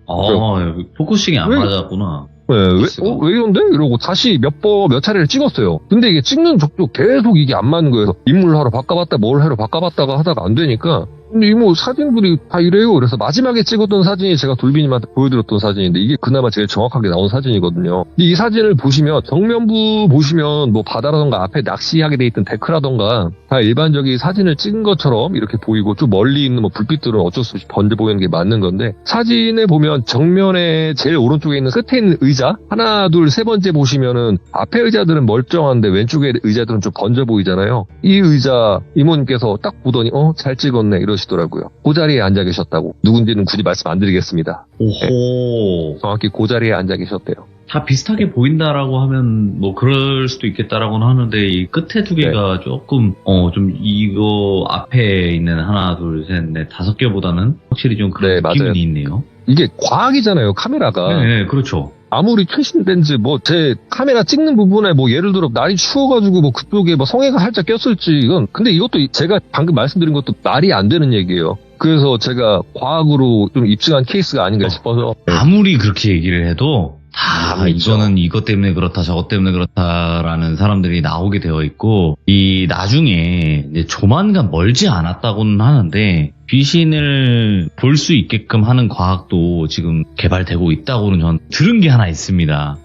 포커싱이 안 맞았구나. 네, 왜 이런데? 이러고 다시 몇 차례를 찍었어요. 근데 이게 찍는 족족 계속 이게 안 맞는 거예요. 인물 하러 바꿔봤다, 뭘 하러 바꿔봤다가 하다가 안 되니까. 근데 이모 사진들이 다 이래요. 그래서 마지막에 찍었던 사진이 제가 돌비님한테 보여드렸던 사진인데 이게 그나마 제일 정확하게 나온 사진이거든요. 근데 이 사진을 보시면 정면부 보시면 뭐 바다라던가 앞에 낚시하게 돼 있던 데크라던가 다 일반적인 사진을 찍은 것처럼 이렇게 보이고 좀 멀리 있는 뭐 불빛들은 어쩔 수 없이 번져 보이는 게 맞는 건데 사진에 보면 정면에 제일 오른쪽에 있는 끝에 있는 의자 하나 둘 세 번째 보시면은 앞에 의자들은 멀쩡한데 왼쪽에 의자들은 좀 번져 보이잖아요. 이 의자 이모님께서 딱 보더니 잘 찍었네 이러시더라고요. 그 자리에 앉아 계셨다고. 누군지는 굳이 말씀 안 드리겠습니다. 오호. 네, 정확히 그 자리에 앉아 계셨대요. 다 비슷하게 보인다라고 하면 뭐 그럴 수도 있겠다라고는 하는데 이 끝에 두 개가 조금 좀 이거 앞에 있는 하나 둘 셋 넷 다섯 개보다는 확실히 좀 그런 느낌이 맞아요. 있네요. 이게 과학이잖아요, 카메라가. 네, 그렇죠. 아무리 최신 렌즈 뭐 제 카메라 찍는 부분에 뭐 예를 들어 날이 추워가지고 뭐 그쪽에 뭐 성에가 살짝 꼈을지 이건 근데 이것도 제가 방금 말씀드린 것도 말이 안 되는 얘기예요. 그래서 제가 과학으로 좀 입증한 케이스가 아닌가 싶어서 아무리 그렇게 얘기를 해도 다 이거는 이것 때문에 그렇다 저것 때문에 그렇다라는 사람들이 나오게 되어 있고 이 나중에 이제 조만간 멀지 않았다고는 하는데 귀신을 볼 수 있게끔 하는 과학도 지금 개발되고 있다고는 전 들은 게 하나 있습니다.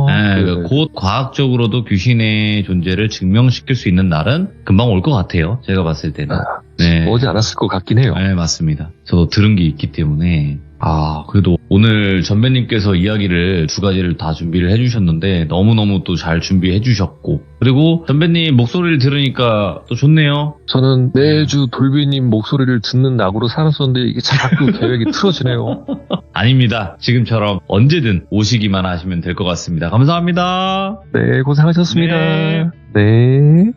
네, 곧 과학적으로도 귀신의 존재를 증명시킬 수 있는 날은 금방 올 것 같아요. 제가 봤을 때는. 네. 오지 않았을 것 같긴 해요. 네, 맞습니다. 저도 들은 게 있기 때문에. 그래도 오늘 전배님께서 이야기를 두 가지를 다 준비를 해주셨는데 너무너무 또 잘 준비해 주셨고 그리고 전배님 목소리를 들으니까 또 좋네요. 저는 매주 돌비님 목소리를 듣는 낙으로 살았었는데 이게 자꾸 계획이 틀어지네요. 아닙니다. 지금처럼 언제든 오시기만 하시면 될 것 같습니다. 감사합니다. 네, 고생하셨습니다. 네.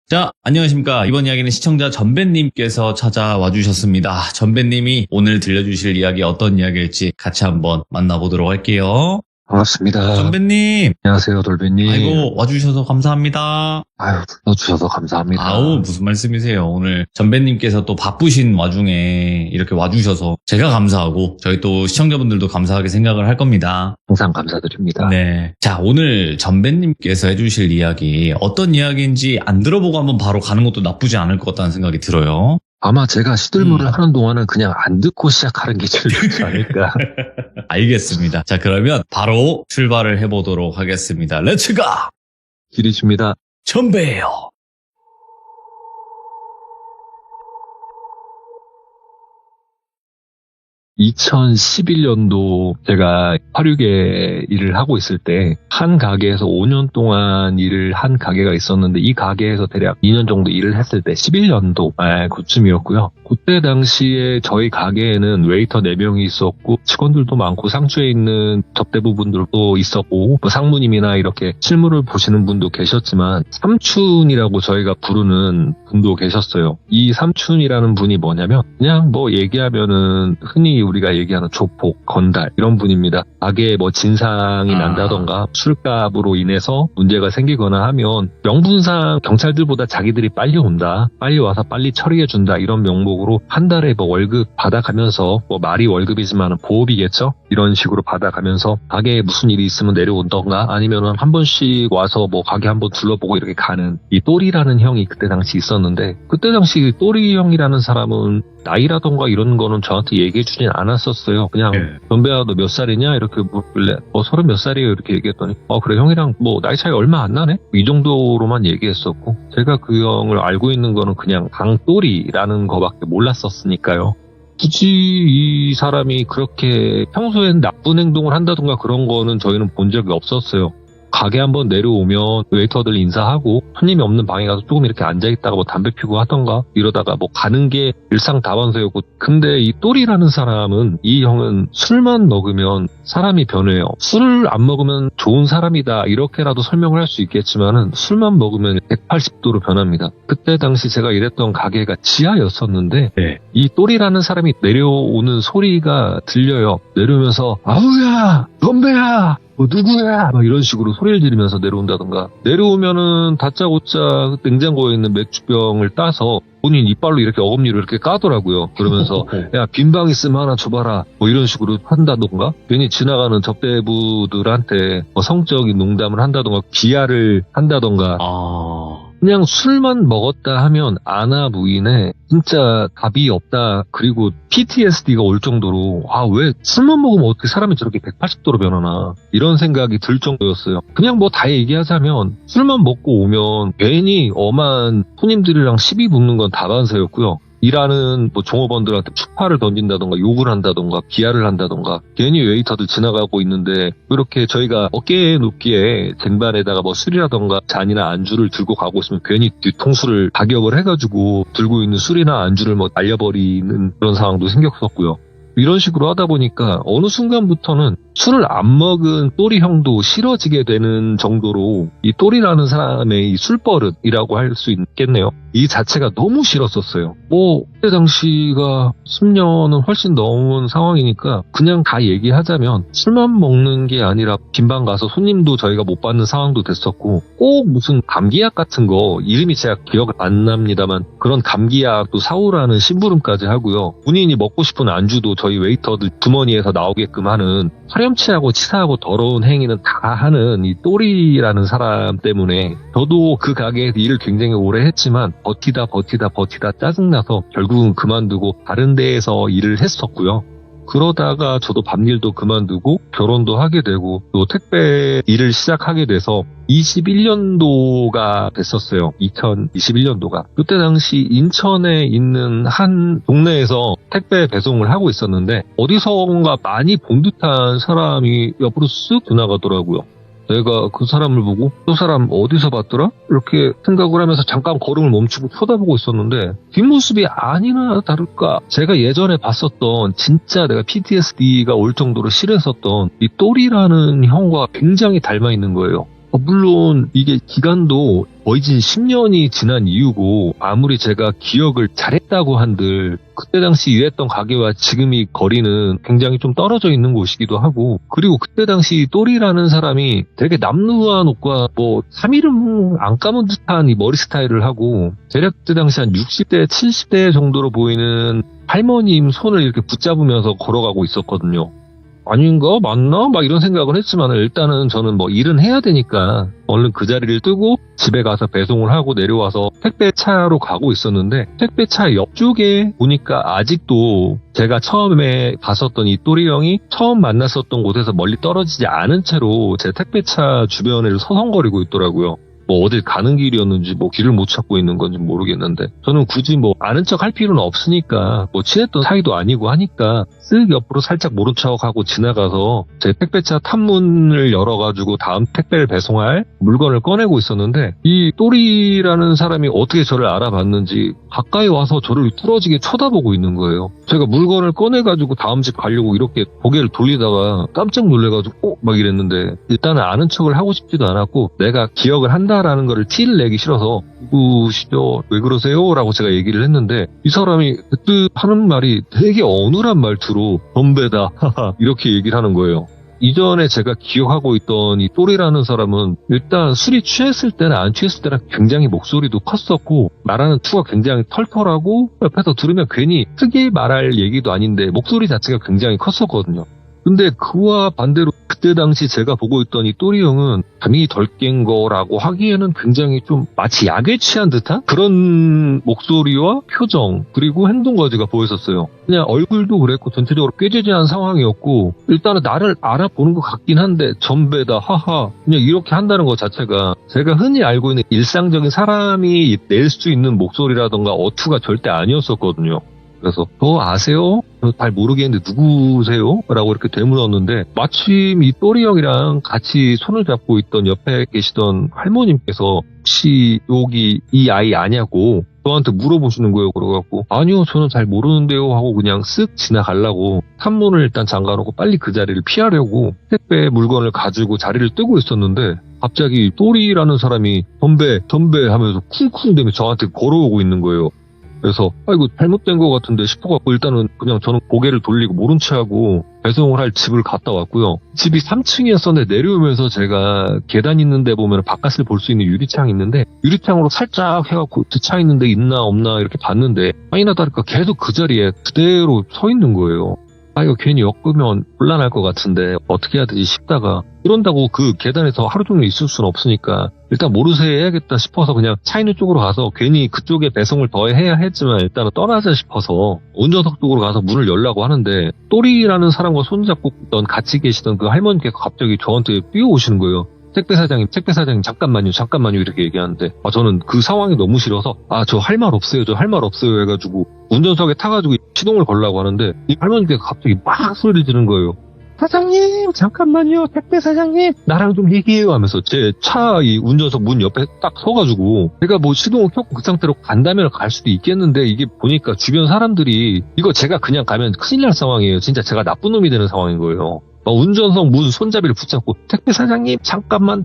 자, 안녕하십니까. 이번 이야기는 시청자 전배님께서 찾아와 주셨습니다. 전배님이 오늘 들려주실 이야기 어떤 이야기일지 같이 한번 만나보도록 할게요. 반갑습니다. 전배님. 안녕하세요, 돌비님. 아이고, 와주셔서 감사합니다. 불러주셔서 감사합니다. 무슨 말씀이세요. 오늘 전배님께서 또 바쁘신 와중에 이렇게 와주셔서 제가 감사하고 저희 또 시청자분들도 감사하게 생각을 할 겁니다. 항상 감사드립니다. 네. 자, 오늘 전배님께서 해주실 이야기 어떤 이야기인지 안 들어보고 한번 바로 가는 것도 나쁘지 않을 것 같다는 생각이 들어요. 아마 제가 시들문을 하는 동안은 그냥 안 듣고 시작하는 게 제일 좋지 않을까. 알겠습니다. 자, 그러면 바로 출발을 해보도록 하겠습니다. 렛츠가! 길이십니다. 전배예요. 2011년도 제가 화류계 일을 하고 있을 때 한 가게에서 5년 동안 일을 한 가게가 있었는데 이 가게에서 대략 2년 정도 일을 했을 때 11년도 그쯤이었고요. 그때 당시에 저희 가게에는 웨이터 4명이 있었고 직원들도 많고 상주에 있는 접대부분들도 있었고 뭐 상무님이나 이렇게 실물을 보시는 분도 계셨지만 삼춘이라고 저희가 부르는 분도 계셨어요. 이 삼춘이라는 분이 뭐냐면 그냥 뭐 얘기하면은 흔히 우리가 얘기하는 조폭, 건달 이런 분입니다. 가게에 뭐 진상이 난다던가 술값으로 인해서 문제가 생기거나 하면 명분상 경찰들보다 자기들이 빨리 온다, 빨리 와서 빨리 처리해준다 이런 명목으로 한 달에 뭐 월급 받아가면서, 뭐 말이 월급이지만 보험이겠죠? 이런 식으로 받아가면서 가게에 무슨 일이 있으면 내려온던가 아니면은 한 번씩 와서 뭐 가게 한번 둘러보고 이렇게 가는 이 또리라는 형이 그때 당시 있었는데, 그때 당시 또리 형이라는 사람은 나이라던가 이런 거는 저한테 얘기해 주진 않았었어요. 그냥 연배야 너 몇 살이냐 이렇게 묻길래 30 몇 살이에요 이렇게 얘기했더니 그래 형이랑 뭐 나이 차이 얼마 안 나네? 이 정도로만 얘기했었고, 제가 그 형을 알고 있는 거는 그냥 강또리라는 거밖에 몰랐었으니까요. 굳이 이 사람이 그렇게 평소엔 나쁜 행동을 한다던가 그런 거는 저희는 본 적이 없었어요. 가게 한번 내려오면 웨이터들 인사하고 손님이 없는 방에 가서 조금 이렇게 앉아있다가 뭐 담배 피고 하던가 이러다가 뭐 가는 게 일상다반사였고, 근데 이 또리라는 사람은, 이 형은 술만 먹으면 사람이 변해요. 술을 안 먹으면 좋은 사람이다 이렇게라도 설명을 할 수 있겠지만은 술만 먹으면 180도로 변합니다. 그때 당시 제가 일했던 가게가 지하였었는데 이 또리라는 사람이 내려오는 소리가 들려요. 내려오면서 아우야 건배야 뭐 누구야 막 이런 식으로 소리를 지르면서 내려온다던가, 내려오면은 다짜고짜 냉장고에 있는 맥주병을 따서 본인 이빨로 이렇게 어금니로 이렇게 까더라고요. 그러면서 야 빈방 있으면 하나 줘봐라 뭐 이런 식으로 한다던가, 괜히 지나가는 접대부들한테 뭐 성적인 농담을 한다던가 비하를 한다던가, 그냥 술만 먹었다 하면 아나 부인에 진짜 답이 없다, 그리고 PTSD가 올 정도로 왜 술만 먹으면 어떻게 사람이 저렇게 180도로 변하나 이런 생각이 들 정도였어요. 그냥 뭐 다 얘기하자면 술만 먹고 오면 괜히 엄한 손님들이랑 시비 붙는 건 다반사였고요. 일하는 뭐 종업원들한테 추파를 던진다던가 욕을 한다던가 비하를 한다던가, 괜히 웨이터들 지나가고 있는데 이렇게 저희가 어깨에 눕기에 쟁반에다가 뭐 술이라던가 잔이나 안주를 들고 가고 있으면 괜히 뒤통수를 가격을 해가지고 들고 있는 술이나 안주를 뭐 날려버리는 그런 상황도 생겼었고요. 이런 식으로 하다 보니까 어느 순간부터는 술을 안 먹은 또리 형도 싫어지게 되는 정도로 이 또리라는 사람의 이 술버릇이라고 할 수 있겠네요. 이 자체가 너무 싫었었어요. 그때 당시가 10년은 훨씬 넘은 상황이니까 그냥 다 얘기하자면 술만 먹는 게 아니라 빈방 가서 손님도 저희가 못 받는 상황도 됐었고, 꼭 무슨 감기약 같은 거, 이름이 제가 기억 안 납니다만 그런 감기약도 사오라는 심부름까지 하고요. 본인이 먹고 싶은 안주도 저희 웨이터들 주머니에서 나오게끔 하는, 파렴치하고 치사하고 더러운 행위는 다 하는 이 또리라는 사람 때문에 저도 그 가게에서 일을 굉장히 오래 했지만 버티다 짜증나서 결국은 그만두고 다른 데에서 일을 했었고요. 그러다가 저도 밤일도 그만두고 결혼도 하게 되고 또 택배 일을 시작하게 돼서 21년도가 됐었어요. 2021년도가. 그때 당시 인천에 있는 한 동네에서 택배 배송을 하고 있었는데 어디선가 많이 본 듯한 사람이 옆으로 쓱 지나가더라고요. 내가 그 사람을 보고 저 사람 어디서 봤더라? 이렇게 생각을 하면서 잠깐 걸음을 멈추고 쳐다보고 있었는데 뒷모습이 아니나 다를까 제가 예전에 봤었던, 진짜 내가 PTSD가 올 정도로 싫어했었던 이 또리라는 형과 굉장히 닮아 있는 거예요. 물론 이게 기간도 거의 10년이 지난 이유고, 아무리 제가 기억을 잘했다고 한들 그때 당시 일했던 가게와 지금이 거리는 굉장히 좀 떨어져 있는 곳이기도 하고, 그리고 그때 당시 또리라는 사람이 되게 남루한 옷과 뭐 3일은 안 감은 듯한 이 머리 스타일을 하고, 대략 그때 당시 한 60대 70대 정도로 보이는 할머님 손을 이렇게 붙잡으면서 걸어가고 있었거든요. 아닌가? 맞나? 막 이런 생각을 했지만 일단은 저는 뭐 일은 해야 되니까 얼른 그 자리를 뜨고 집에 가서 배송을 하고 내려와서 택배차로 가고 있었는데, 택배차 옆쪽에 보니까 아직도 제가 처음에 봤었던 이 또리 형이 처음 만났었던 곳에서 멀리 떨어지지 않은 채로 제 택배차 주변을 서성거리고 있더라고요. 뭐 어딜 가는 길이었는지 뭐 길을 못 찾고 있는 건지 모르겠는데, 저는 굳이 뭐 아는 척 할 필요는 없으니까, 뭐 친했던 사이도 아니고 하니까 쓱 옆으로 살짝 모른 척하고 지나가서 제 택배차 탑문을 열어가지고 다음 택배를 배송할 물건을 꺼내고 있었는데, 이 또리라는 사람이 어떻게 저를 알아봤는지 가까이 와서 저를 뚫어지게 쳐다보고 있는 거예요. 제가 물건을 꺼내가지고 다음 집 가려고 이렇게 고개를 돌리다가 깜짝 놀래가지고 막 이랬는데, 일단은 아는 척을 하고 싶지도 않았고 내가 기억을 한다 누구다라는 거를 티를 내기 싫어서 누구시죠? 왜 그러세요? 라고 제가 얘기를 했는데 이 사람이 그때 하는 말이 되게 어눌한 말투로 덤배다 하하 이렇게 얘기를 하는 거예요. 이전에 제가 기억하고 있던 이 또리라는 사람은 일단 술이 취했을 때나 안 취했을 때나 굉장히 목소리도 컸었고 말하는 투가 굉장히 털털하고 옆에서 들으면 괜히 크게 말할 얘기도 아닌데 목소리 자체가 굉장히 컸었거든요. 근데 그와 반대로 그때 당시 제가 보고 있던 이 또리 형은 잠이 덜 깬 거라고 하기에는 굉장히 좀 마치 약에 취한 듯한 그런 목소리와 표정 그리고 행동까지가 보였었어요. 그냥 얼굴도 그랬고 전체적으로 꾀죄죄한 상황이었고 일단은 나를 알아보는 것 같긴 한데 전배다 하하 그냥 이렇게 한다는 것 자체가 제가 흔히 알고 있는 일상적인 사람이 낼 수 있는 목소리라던가 어투가 절대 아니었었거든요. 그래서 아세요? 잘 모르겠는데 누구세요? 라고 이렇게 되물었는데 마침 이 또리 형이랑 같이 손을 잡고 있던 옆에 계시던 할머님께서 혹시 여기 이 아이 아냐고 저한테 물어보시는 거예요. 그래갖고 아니요 저는 잘 모르는데요 하고 그냥 쓱 지나가려고 창문을 일단 잠가놓고 빨리 그 자리를 피하려고 택배 물건을 가지고 자리를 뜨고 있었는데 갑자기 또리라는 사람이 덤배 하면서 쿵쿵대며 저한테 걸어오고 있는 거예요. 그래서 이거 잘못된 것 같은데 싶어갖고 일단은 그냥 저는 고개를 돌리고 모른 체하고 배송을 할 집을 갔다 왔고요. 집이 3층이었었는데 내려오면서 제가 계단 있는 데 보면 바깥을 볼 수 있는 유리창이 있는데 유리창으로 살짝 해갖고 차 있는 데 있나 없나 이렇게 봤는데 아니나 다를까 계속 그 자리에 그대로 서 있는 거예요. 이거 괜히 엮으면 곤란할 것 같은데 어떻게 해야 되지 싶다가 그런다고 그 계단에서 하루 종일 있을 수는 없으니까 일단 모르쇠 해야겠다 싶어서 그냥 차 있는 쪽으로 가서 괜히 그쪽에 배송을 더 해야 했지만 일단은 떠나자 싶어서 운전석 쪽으로 가서 문을 열라고 하는데 또리라는 사람과 손잡고 있던 같이 계시던 그 할머니께서 갑자기 저한테 뛰어오시는 거예요. 택배 사장님 잠깐만요 이렇게 얘기하는데 저는 그 상황이 너무 싫어서 저 할 말 없어요 해가지고 운전석에 타가지고 시동을 걸라고 하는데 이 할머니께서 갑자기 막 소리를 지르는 거예요. 사장님 잠깐만요 택배 사장님 나랑 좀 얘기해요 하면서 제 차 이 운전석 문 옆에 딱 서가지고 제가 뭐 시동을 켰고 그 상태로 간다면 갈 수도 있겠는데 이게 보니까 주변 사람들이 이거 제가 그냥 가면 큰일 날 상황이에요. 진짜 제가 나쁜 놈이 되는 상황인 거예요. 운전석 문 손잡이를 붙잡고 택배 사장님 잠깐만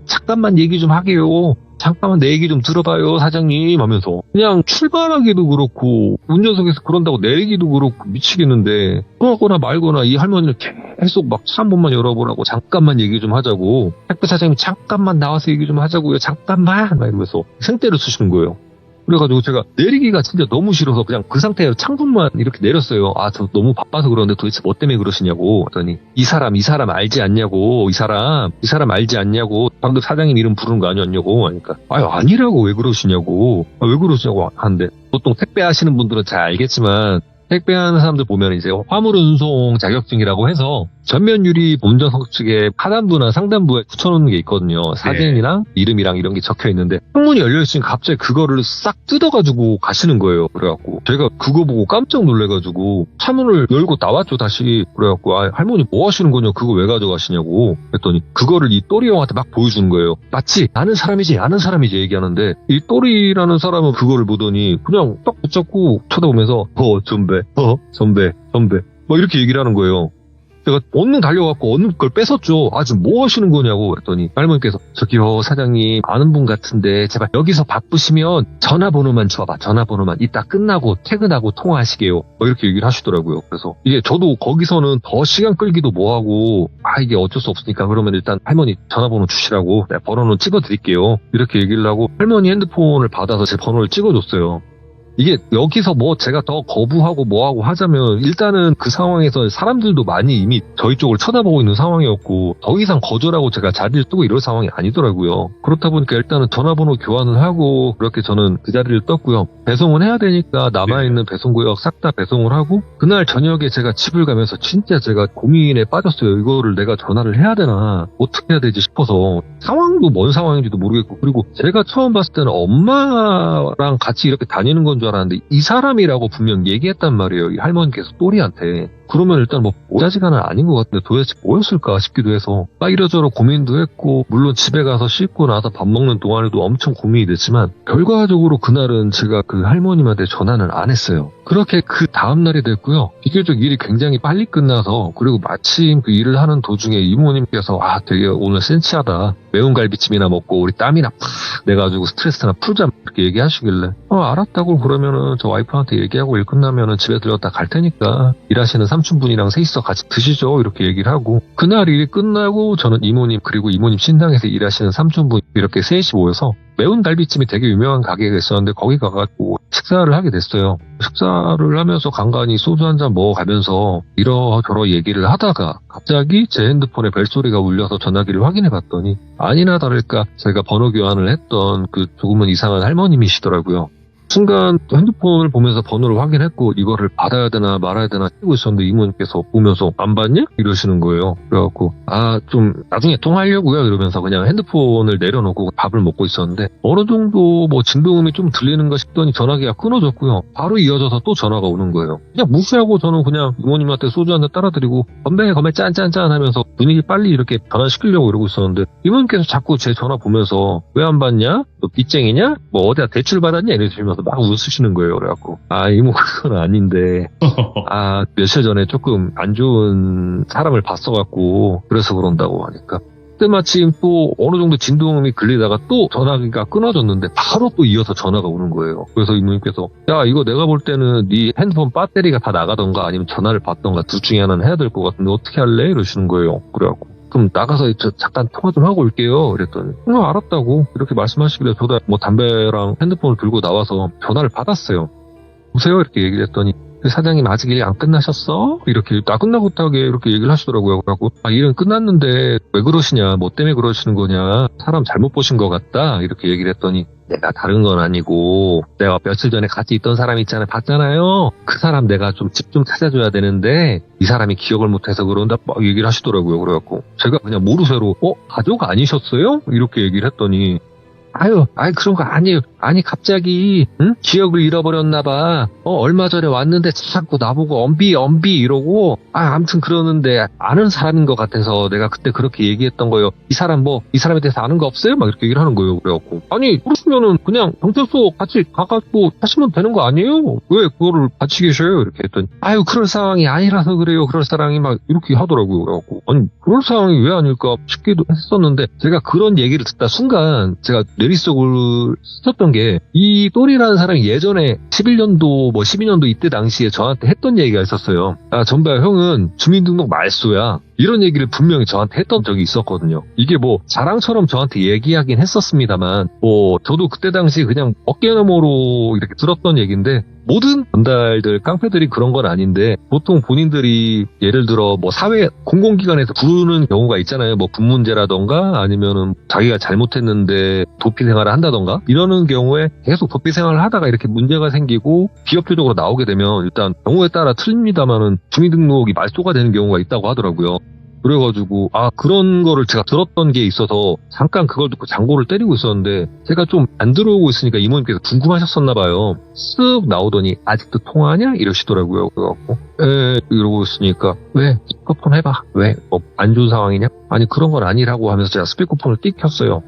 얘기 좀 하게요. 잠깐만 내 얘기 좀 들어봐요 사장님 하면서 그냥 출발하기도 그렇고 운전석에서 그런다고 내리기도 그렇고 미치겠는데 그러거나 말거나 이 할머니를 계속 막 차 한 번만 열어보라고 잠깐만 얘기 좀 하자고 택배 사장님 잠깐만 나와서 얘기 좀 하자고요 잠깐만 막 이러면서 생떼를 쓰시는 거예요. 그래가지고 제가 내리기가 진짜 너무 싫어서 그냥 그 상태로 창문만 이렇게 내렸어요. 저 너무 바빠서 그러는데 도대체 뭐 때문에 그러시냐고 그랬더니 이 사람 알지 않냐고 이 사람 알지 않냐고 방금 사장님 이름 부르는 거 아니었냐고 하니까 아니라고 왜 그러시냐고 하는데 보통 택배 하시는 분들은 잘 알겠지만 택배하는 사람들 보면 이제 화물 운송 자격증이라고 해서 전면 유리 운전석 측에 하단부나 상단부에 붙여놓는 게 있거든요. 사진이랑 이름이랑 이런 게 적혀 있는데 창문이 열려있으니까 갑자기 그거를 싹 뜯어가지고 가시는 거예요. 그래갖고 제가 그거 보고 깜짝 놀래가지고 차문을 열고 나왔죠 다시. 그래갖고 할머니 뭐 하시는 거냐 그거 왜 가져가시냐고 그랬더니 그거를 이 또리 형한테 막 보여주는 거예요. 마치 아는 사람이지 얘기하는데 이 또리라는 사람은 그거를 보더니 그냥 딱 붙잡고 쳐다보면서 선배 뭐 이렇게 얘기를 하는 거예요. 제가 얼른 달려갖고 어느 걸 뺏었죠. 지금 뭐 하시는 거냐고 그랬더니 할머니께서 저기요 사장님 아는 분 같은데 제발 여기서 바쁘시면 전화번호만 줘봐. 전화번호만 이따 끝나고 퇴근하고 통화하시게요. 뭐 이렇게 얘기를 하시더라고요. 그래서 이게 저도 거기서는 더 시간 끌기도 뭐하고 이게 어쩔 수 없으니까 그러면 일단 할머니 전화번호 주시라고 내가 번호는 찍어드릴게요. 이렇게 얘기를 하고 할머니 핸드폰을 받아서 제 번호를 찍어줬어요. 이게 여기서 뭐 제가 더 거부하고 뭐하고 하자면 일단은 그 상황에서 사람들도 많이 이미 저희 쪽을 쳐다보고 있는 상황이었고 더 이상 거절하고 제가 자리를 뜨고 이럴 상황이 아니더라고요. 그렇다 보니까 일단은 전화번호 교환을 하고 그렇게 저는 그 자리를 떴고요. 배송은 해야 되니까 남아있는 배송구역 싹 다 배송을 하고 그날 저녁에 제가 집을 가면서 진짜 제가 고민에 빠졌어요. 이거를 내가 전화를 해야 되나 어떻게 해야 되지 싶어서 상황도 뭔 상황인지도 모르겠고 그리고 제가 처음 봤을 때는 엄마랑 같이 이렇게 다니는 건 줄 알았는데 이 사람이라고 분명 얘기했단 말이에요. 이 할머니께서 또리한테. 그러면 일단 뭐 오자지간은 아닌 것 같은데 도대체 뭐였을까 싶기도 해서 막 이러저러 고민도 했고, 물론 집에 가서 씻고 나서 밥 먹는 동안에도 엄청 고민이 됐지만 결과적으로 그날은 제가 그 할머님한테 전화는 안 했어요. 그렇게 그 다음날이 됐고요. 비교적 일이 굉장히 빨리 끝나서, 그리고 마침 그 일을 하는 도중에 이모님께서 되게 오늘 센치하다, 매운 갈비찜이나 먹고 우리 땀이나 팍 내가지고 스트레스나 풀자, 이렇게 얘기하시길래 알았다고, 그러면은 저 와이프한테 얘기하고 일 끝나면은 집에 들렸다 갈 테니까 일하시는 삼촌분이랑 셋이서 같이 드시죠, 이렇게 얘기를 하고, 그날 일이 끝나고 저는 이모님 그리고 이모님 신당에서 일하시는 삼촌분 이렇게 셋이 모여서 매운 갈비찜이 되게 유명한 가게가 있었는데 거기 가가지고 식사를 하게 됐어요. 식사를 하면서 간간히 소주 한잔 먹어가면서 이러저러 얘기를 하다가 갑자기 제 핸드폰에 벨소리가 울려서 전화기를 확인해 봤더니 아니나 다를까 제가 번호 교환을 했던 그 조금은 이상한 할머님이시더라고요. 순간 핸드폰을 보면서 번호를 확인했고 이거를 받아야 되나 말아야 되나 하고 있었는데 이모님께서 보면서 안 받냐? 이러시는 거예요. 그래갖고 좀 나중에 통화하려고요, 이러면서 그냥 핸드폰을 내려놓고 밥을 먹고 있었는데 어느 정도 뭐 진동음이 좀 들리는가 싶더니 전화기가 끊어졌고요. 바로 이어져서 또 전화가 오는 거예요. 그냥 무시하고 저는 그냥 이모님한테 소주 한잔 따라드리고 건배 짠짠짠 하면서 분위기 빨리 이렇게 전환시키려고 이러고 있었는데 이모님께서 자꾸 제 전화 보면서 왜 안 받냐? 너 빚쟁이냐? 뭐 어디다 대출 받았냐? 이러시면서 막 웃으시는 거예요. 그래갖고 이모 그건 아닌데 며칠 전에 조금 안 좋은 사람을 봤어갖고 그래서 그런다고 하니까 그때 마침 또 어느 정도 진동음이 걸리다가 또 전화기가 끊어졌는데 바로 또 이어서 전화가 오는 거예요. 그래서 이모님께서 야 이거 내가 볼 때는 네 핸드폰 배터리가 다 나가던가 아니면 전화를 받던가 둘 중에 하나는 해야 될 것 같은데 어떻게 할래? 이러시는 거예요. 그래갖고 그럼 나가서 저 잠깐 통화 좀 하고 올게요. 그랬더니 알았다고 이렇게 말씀하시길래 저도 뭐 담배랑 핸드폰을 들고 나와서 전화를 받았어요. 보세요, 이렇게 얘기를 했더니 사장님 아직 일 안 끝나셨어? 이렇게 끝나고 타게 이렇게 얘기를 하시더라고요. 그래갖고 일은 끝났는데 왜 그러시냐, 뭐 때문에 그러시는 거냐, 사람 잘못 보신 것 같다, 이렇게 얘기를 했더니 내가 다른 건 아니고 내가 며칠 전에 같이 있던 사람 있잖아요, 봤잖아요. 그 사람 내가 좀 집 좀 찾아줘야 되는데 이 사람이 기억을 못해서 그런다, 막 얘기를 하시더라고요. 그래갖고 제가 그냥 모르쇠로 가족 아니셨어요? 이렇게 얘기를 했더니 그런 거 아니에요. 아니, 갑자기, 기억을 잃어버렸나봐. 얼마 전에 왔는데 자꾸 나보고 엄비 이러고, 아무튼 그러는데 아는 사람인 것 같아서 내가 그때 그렇게 얘기했던 거예요. 이 사람에 대해서 아는 거 없어요? 막 이렇게 얘기를 하는 거예요. 그래갖고. 아니, 그러시면은 그냥 경찰서 같이 가가지고 하시면 되는 거 아니에요? 왜 그거를 같이 계셔요? 이렇게 했더니, 그럴 상황이 아니라서 그래요. 그럴 사람이 막 이렇게 하더라고요. 그래갖고. 아니, 그럴 상황이 왜 아닐까 싶기도 했었는데, 제가 그런 얘기를 듣다 순간, 제가 머릿속을 스쳤던 게 이 또리라는 사람이 예전에 11년도 12년도 이때 당시에 저한테 했던 얘기가 있었어요. 전배야, 형은 주민등록 말소야. 이런 얘기를 분명히 저한테 했던 적이 있었거든요. 이게 뭐 자랑처럼 저한테 얘기하긴 했었습니다만 저도 그때 당시 그냥 어깨너머로 이렇게 들었던 얘기인데 모든 전달들, 깡패들이 그런 건 아닌데 보통 본인들이 예를 들어 뭐 사회 공공기관에서 부르는 경우가 있잖아요. 뭐 군문제라던가 아니면은 자기가 잘못했는데 도피 생활을 한다던가 이러는 경우에 계속 도피 생활을 하다가 이렇게 문제가 생기고 비협조적으로 나오게 되면 일단 경우에 따라 틀립니다만은 주민등록이 말소가 되는 경우가 있다고 하더라고요. 그래가지고 그런 거를 제가 들었던 게 있어서 잠깐 그걸 듣고 장고를 때리고 있었는데 제가 좀 안 들어오고 있으니까 이모님께서 궁금하셨었나 봐요. 쓱 나오더니 아직도 통화하냐? 이러시더라고요. 그래갖고 이러고 있으니까 왜? 스피커폰 해봐. 왜? 안 좋은 상황이냐? 아니 그런 건 아니라고 하면서 제가 스피커폰을 띡 켰어요.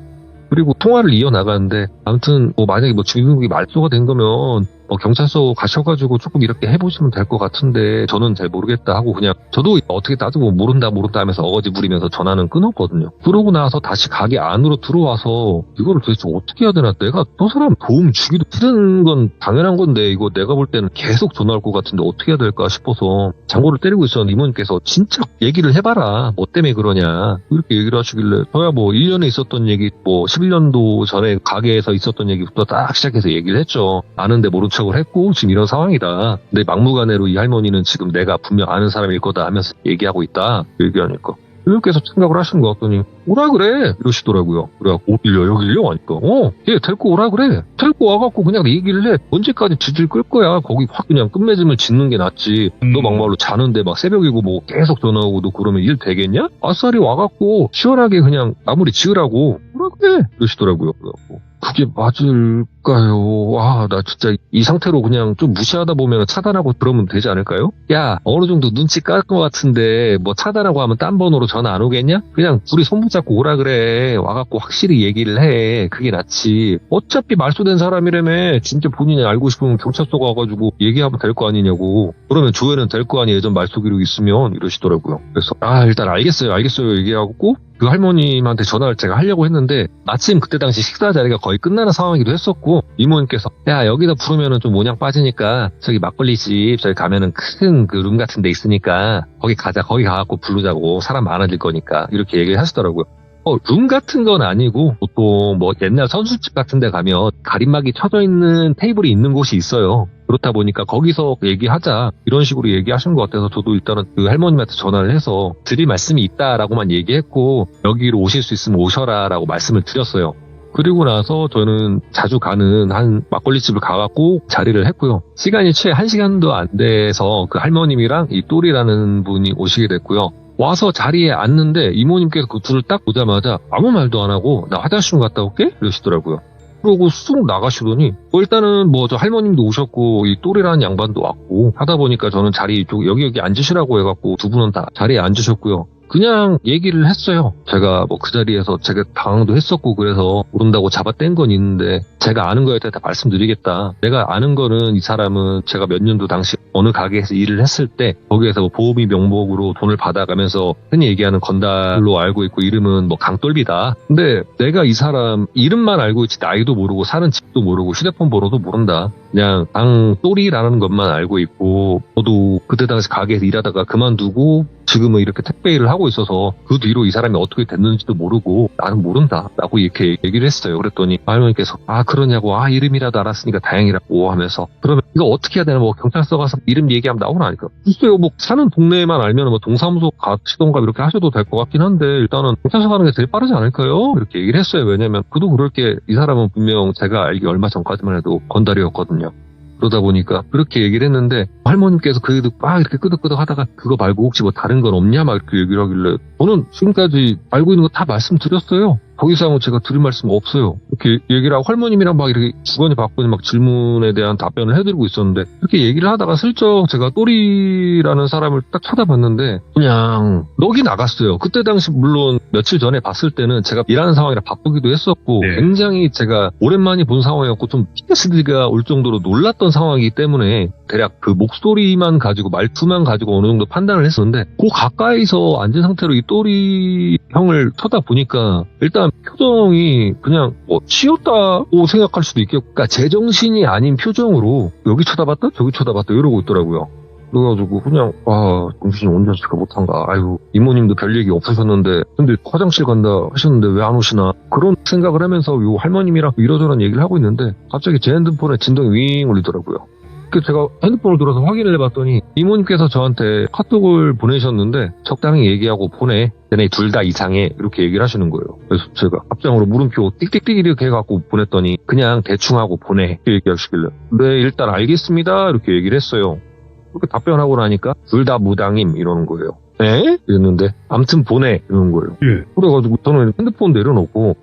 그리고 통화를 이어나가는데 아무튼 만약에 주민등록이 말소가 된 거면 경찰서 가셔가지고 조금 이렇게 해보시면 될 것 같은데 저는 잘 모르겠다 하고 그냥 저도 어떻게 따지고 모른다 하면서 어거지 부리면서 전화는 끊었거든요. 그러고 나서 다시 가게 안으로 들어와서 이거를 도대체 어떻게 해야 되나, 내가 또 사람 도움 주기도 싫은 건 당연한 건데 이거 내가 볼 때는 계속 전화 올 것 같은데 어떻게 해야 될까 싶어서 장고를 때리고 있었는데 이모님께서 진짜 얘기를 해봐라, 뭐 때문에 그러냐 이렇게 얘기를 하시길래 저야 1년에 있었던 얘기 11년도 전에 가게에서 있었던 얘기부터 딱 시작해서 얘기를 했죠. 아는데 모른 척을 했고 지금 이런 상황이다. 근데 막무가내로 이 할머니는 지금 내가 분명 아는 사람일 거다 하면서 얘기하고 있다. 얘기하니까 이렇게해서 생각을 하시는 것 같더니 오라 그래 이러시더라고요. 그래갖고 여길요? 하니까 얘 데리고 오라 그래. 데리고 와갖고 그냥 얘기를 해. 언제까지 질질 끌 거야. 거기 확 그냥 끝맺음을 짓는 게 낫지. 너 막말로 자는데 막 새벽이고 계속 전화 오고 너 그러면 일 되겠냐? 아싸리 와갖고 시원하게 그냥 마무리 지으라고 오라 그래 이러시더라고요. 그래갖고 그게 맞을까요? 와, 나 진짜 이 상태로 그냥 좀 무시하다 보면 차단하고 그러면 되지 않을까요? 야, 어느 정도 눈치 깔 것 같은데 뭐 차단하고 하면 딴 번호로 전화 안 오겠냐? 그냥 둘이 손 붙잡고 오라 그래. 와갖고 확실히 얘기를 해. 그게 낫지. 어차피 말소된 사람이라며 진짜 본인이 알고 싶으면 경찰서 가가지고 얘기하면 될 거 아니냐고. 그러면 조회는 될 거 아니에요. 예전 말소 기록 있으면 이러시더라고요. 그래서 일단 알겠어요 얘기하고 그 할머님한테 전화를 제가 하려고 했는데 마침 그때 당시 식사 자리가 거의 끝나는 상황이기도 했었고 이모님께서 야 여기다 부르면은 좀 모냥 빠지니까 저기 막걸리집 저기 가면은 큰 그 룸 같은 데 있으니까 거기 가자 거기 가갖고 부르자고 사람 많아질 거니까 이렇게 얘기를 하시더라고요. 룸 같은 건 아니고 보통 뭐 옛날 선술집 같은 데 가면 가림막이 쳐져 있는 테이블이 있는 곳이 있어요. 그렇다 보니까 거기서 얘기하자 이런 식으로 얘기하신 것 같아서 저도 일단은 그 할머님한테 전화를 해서 드릴 말씀이 있다라고만 얘기했고 여기로 오실 수 있으면 오셔라라고 말씀을 드렸어요. 그리고 나서 저는 자주 가는 한 막걸리집을 가갖고 자리를 했고요. 시간이 채 1시간도 안 돼서 그 할머님이랑 이 또리라는 분이 오시게 됐고요. 와서 자리에 앉는데 이모님께서 그 둘을 딱 보자마자 아무 말도 안 하고 나 화장실 좀 갔다 올게? 이러시더라고요. 그러고 쑥 나가시더니 일단은 뭐 저 할머님도 오셨고 이 또리라는 양반도 왔고 하다 보니까 저는 자리 쪽 여기 앉으시라고 해갖고 두 분은 다 자리에 앉으셨고요. 그냥 얘기를 했어요. 제가 뭐 그 자리에서 제가 당황도 했었고 그래서 모른다고 잡아뗀 건 있는데 제가 아는 거에 대해 다 말씀드리겠다. 내가 아는 거는 이 사람은 제가 몇 년도 당시 어느 가게에서 일을 했을 때 거기에서 뭐 보험이 명목으로 돈을 받아가면서 흔히 얘기하는 건달로 알고 있고 이름은 뭐 강똘비다. 근데 내가 이 사람 이름만 알고 있지 나이도 모르고 사는 집도 모르고 휴대폰 번호도 모른다. 그냥 강똘이라는 것만 알고 있고 저도 그때 당시 가게에서 일하다가 그만두고 지금은 이렇게 택배 일을 하고 있어서 그 뒤로 이 사람이 어떻게 됐는지도 모르고 나는 모른다 라고 이렇게 얘기를 했어요. 그랬더니 할머니께서 그러냐고 이름이라도 알았으니까 다행이라고 하면서 그러면 이거 어떻게 해야 되나 뭐 경찰서 가서 이름 얘기하면 나오나니까 글쎄요 뭐 사는 동네에만 알면 뭐 동사무소 가시던가 이렇게 하셔도 될 것 같긴 한데 일단은 경찰서 가는 게 제일 빠르지 않을까요? 이렇게 얘기를 했어요. 왜냐면 그도 그럴 게 이 사람은 분명 제가 알기 얼마 전까지만 해도 건달이었거든요. 그러다 보니까 그렇게 얘기를 했는데 할머님께서 그래도 이렇게 끄덕끄덕 하다가 그거 말고 혹시 뭐 다른 건 없냐 막 이렇게 얘기를 하길래 저는 지금까지 알고 있는 거 다 말씀드렸어요. 더 이상은 제가 드릴 말씀 없어요. 이렇게 얘기를 하고 할머님이랑 막 이렇게 주거니 받거니 막 질문에 대한 답변을 해드리고 있었는데 이렇게 얘기를 하다가 슬쩍 제가 또리라는 사람을 딱 쳐다봤는데 그냥 넋이 나갔어요. 그때 당시 물론 며칠 전에 봤을 때는 제가 일하는 상황이라 바쁘기도 했었고 네. 굉장히 제가 오랜만에 본 상황이었고 좀 PTSD가 올 정도로 놀랐던 상황이기 때문에 대략 그 목소리만 가지고 말투만 가지고 어느 정도 판단을 했었는데 그 가까이서 앉은 상태로 이 또리 형을 쳐다보니까 일단 표정이 그냥 뭐 치였다고 생각할 수도 있겠고 그러니까 제정신이 아닌 표정으로 여기 쳐다봤다 저기 쳐다봤다 이러고 있더라고요. 그래가지고 그냥 정신이 온전치가 못한가. 아유 이모님도 별 얘기 없으셨는데 근데 화장실 간다 하셨는데 왜 안 오시나 그런 생각을 하면서 요 할머님이랑 이러저런 얘기를 하고 있는데 갑자기 제 핸드폰에 진동이 윙 울리더라고요. 그 제가 핸드폰을 들어서 확인을 해봤더니 이모님께서 저한테 카톡을 보내셨는데 적당히 얘기하고 보내. 얘네 둘 다 이상해. 이렇게 얘기를 하시는 거예요. 그래서 제가 답장으로 물음표 띡띡띡 이렇게 해갖고 보냈더니 그냥 대충 하고 보내. 이렇게 얘기하시길래 네 일단 알겠습니다. 이렇게 얘기를 했어요. 그렇게 답변하고 나니까 둘 다 무당임 이러는 거예요. 에? 이랬는데 아무튼 보내 이러는 거예요. 예. 그래가지고 저는 핸드폰 내려놓고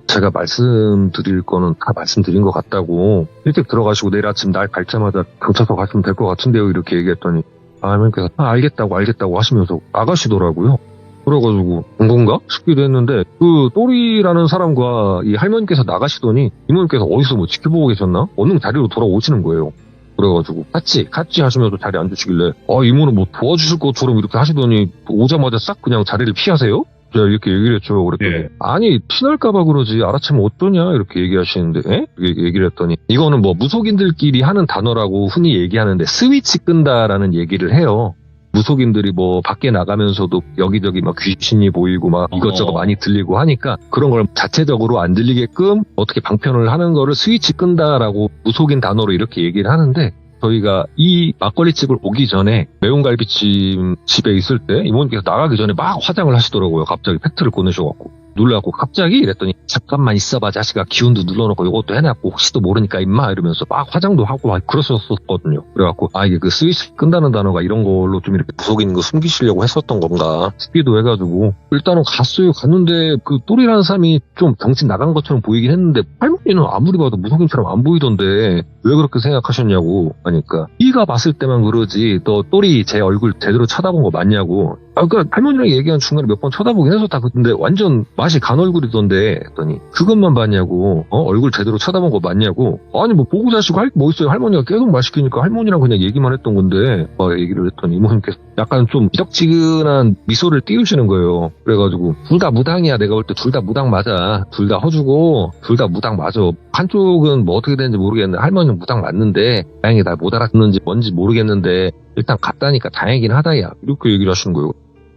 제가 말씀드릴 거는 다 말씀드린 것 같다고 일찍 들어가시고 내일 아침 날 밝자마자 경찰서 가시면 될 것 같은데요 이렇게 얘기했더니 할머니께서 알겠다고 하시면서 나가시더라고요. 그래가지고 건가 싶기도 했는데 그 또리라는 사람과 이 할머니께서 나가시더니 이모님께서 어디서 뭐 지켜보고 계셨나? 어느 자리로 돌아오시는 거예요. 그래가지고 같이 하시면서 자리에 앉으시길래 이모는 뭐 도와주실 것처럼 이렇게 하시더니 오자마자 싹 그냥 자리를 피하세요? 제가 이렇게 얘기를 했죠. 그랬더니 예. 아니 피날까봐 그러지 알아채면 어떠냐 이렇게 얘기하시는데 이렇게 얘기를 했더니 이거는 뭐 무속인들끼리 하는 단어라고 흔히 얘기하는데 스위치 끈다라는 얘기를 해요. 무속인들이 뭐 밖에 나가면서도 여기저기 막 귀신이 보이고 막 이것저것 많이 들리고 하니까 그런 걸 자체적으로 안 들리게끔 어떻게 방편을 하는 거를 스위치 끈다라고 무속인 단어로 이렇게 얘기를 하는데 저희가 이 막걸리집을 오기 전에 매운갈비찜 집에 있을 때 이모님께서 나가기 전에 막 화장을 하시더라고요. 갑자기 팩트를 꺼내셔갖고 놀라고 갑자기 이랬더니 잠깐만 있어봐 자식아 기운도 눌러놓고 이것도 해놨고 혹시 또 모르니까 임마 이러면서 막 화장도 하고 막 그러셨었거든요. 그래갖고 이게 그 스위치 끈다는 단어가 이런 걸로 좀 이렇게 구석에 있는 거 숨기시려고 했었던 건가 싶기도 해가지고 일단은 갔어요. 갔는데 그 또리라는 사람이 좀 정신 나간 것처럼 보이긴 했는데 할머니는 아무리 봐도 무속인처럼 안 보이던데 왜 그렇게 생각하셨냐고 하니까 이가 봤을 때만 그러지 너 또리 제 얼굴 제대로 쳐다본 거 맞냐고. 그러니까 할머니랑 얘기한 중간에 몇 번 쳐다보긴 했었다. 근데 완전 맛이 간 얼굴이던데 했더니 그것만 봤냐고. 얼굴 제대로 쳐다본 거 맞냐고. 아니 뭐 보고 자시고 할 게 뭐 있어요. 할머니가 계속 말 시키니까 할머니랑 그냥 얘기만 했던 건데 얘기를 했더니 이모님께서 약간 좀 미적지근한 미소를 띄우시는 거예요. 그래가지고 둘 다 무당이야. 내가 볼 때 둘 다 무당 맞아. 둘 다 허주고 둘 다 무당 맞아. 한쪽은 뭐 어떻게 되는지 모르겠는데 할머니는 무당 맞는데 다행히 날 못 알아듣는지 뭔지 모르겠는데 일단 갔다니까 다행이긴 하다야. 이렇게 얘기를 하시는 거예요.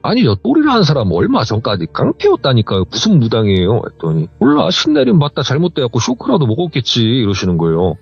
아니 저 또리라는 사람 얼마 전까지 깡패였다니까요. 무슨 무당이에요? 했더니 몰라 신내림 맞다 잘못돼갖고 쇼크라도 먹었겠지 이러시는 거예요.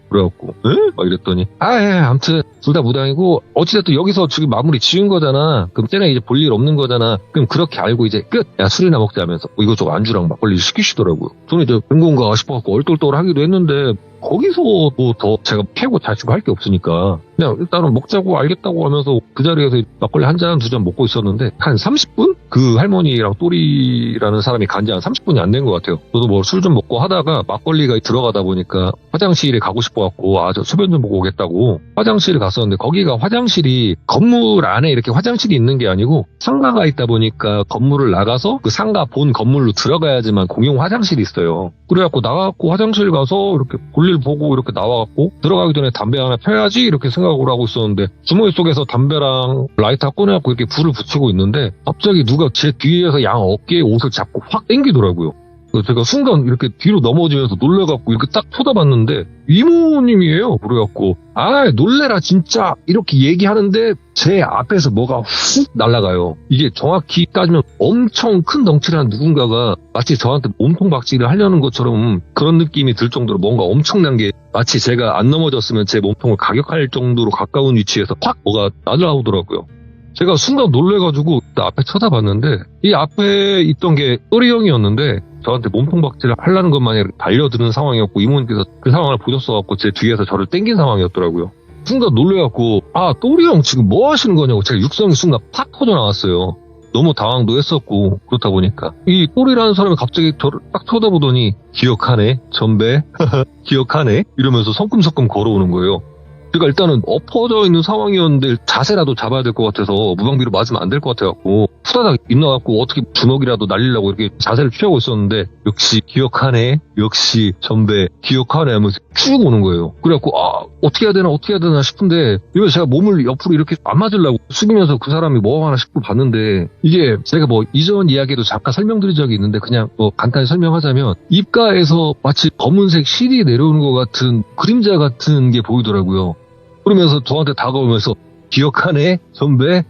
그래갖고 에? 막 이랬더니 아무튼 둘 다 무당이고 어찌됐든 여기서 지금 마무리 지은 거잖아. 그럼 쟤네 이제 볼 일 없는 거잖아. 그럼 그렇게 알고 이제 끝. 야 술이나 먹자 하면서 이것저것 안주랑 막걸리 시키시더라고요. 저는 이제 된 건가 싶어갖고 얼떨떨 하기도 했는데 거기서 뭐 더 제가 패고 자시고 할 게 없으니까 그냥 일단은 먹자고 알겠다고 하면서 그 자리에서 막걸리 한 잔, 두 잔 먹고 있었는데 한 30분? 그 할머니랑 또리라는 사람이 간지 한 30분이 안 된 것 같아요. 저도 뭐 술 좀 먹고 하다가 막걸리가 들어가다 보니까 화장실에 가고 싶어갖고 저 소변 좀 보고 오겠다고 화장실에 갔었는데 거기가 화장실이 건물 안에 이렇게 화장실이 있는 게 아니고 상가가 있다 보니까 건물을 나가서 그 상가 본 건물로 들어가야지만 공용 화장실이 있어요. 그래갖고 나가갖고 화장실 가서 이렇게 볼일 보고 이렇게 나와갖고 들어가기 전에 담배 하나 펴야지 이렇게 생각을 하고 있었는데 주머니 속에서 담배랑 라이터 꺼내갖고 이렇게 불을 붙이고 있는데 갑자기 누가 제 뒤에서 양 어깨에 옷을 잡고 확 당기더라고요. 그래서 제가 순간 이렇게 뒤로 넘어지면서 놀래갖고 이렇게 딱 쳐다봤는데 이모님이에요. 그래갖고 놀래라 진짜 이렇게 얘기하는데 제 앞에서 뭐가 훅 날아가요. 이게 정확히 따지면 엄청 큰 덩치라는 누군가가 마치 저한테 몸통 박치기를 하려는 것처럼 그런 느낌이 들 정도로 뭔가 엄청난 게 마치 제가 안 넘어졌으면 제 몸통을 가격할 정도로 가까운 위치에서 확 뭐가 날아오더라고요. 제가 순간 놀래가지고 앞에 쳐다봤는데 이 앞에 있던 게 또리 형이었는데 저한테 몸통 박치를 하려는 것만이 달려드는 상황이었고 이모님께서 그 상황을 보셨어갖고 제 뒤에서 저를 땡긴 상황이었더라고요. 순간 놀래갖고 또리 형 지금 뭐 하시는 거냐고 제가 육성이 순간 팍 터져 나왔어요. 너무 당황도 했었고 그렇다 보니까 이 또리라는 사람이 갑자기 저를 딱 쳐다보더니 기억하네 전배 기억하네 이러면서 성큼성큼 걸어오는 거예요. 제가 일단은 엎어져 있는 상황이었는데 자세라도 잡아야 될 것 같아서 무방비로 맞으면 안 될 것 같아갖고 후다닥 입나갖고 어떻게 주먹이라도 날리려고 이렇게 자세를 취하고 있었는데 역시 기억하네 역시 전배 기억하네 하면서 쭉 오는 거예요. 그래갖고 어떻게 해야 되나 싶은데 이거 제가 몸을 옆으로 이렇게 안 맞으려고 숙이면서 그 사람이 뭐 하나 싶고 봤는데 이게 제가 뭐 이전 이야기에도 잠깐 설명드린 적이 있는데 그냥 뭐 간단히 설명하자면 입가에서 마치 검은색 실이 내려오는 것 같은 그림자 같은 게 보이더라고요. 그러면서 저한테 다가오면서 기억하네 선배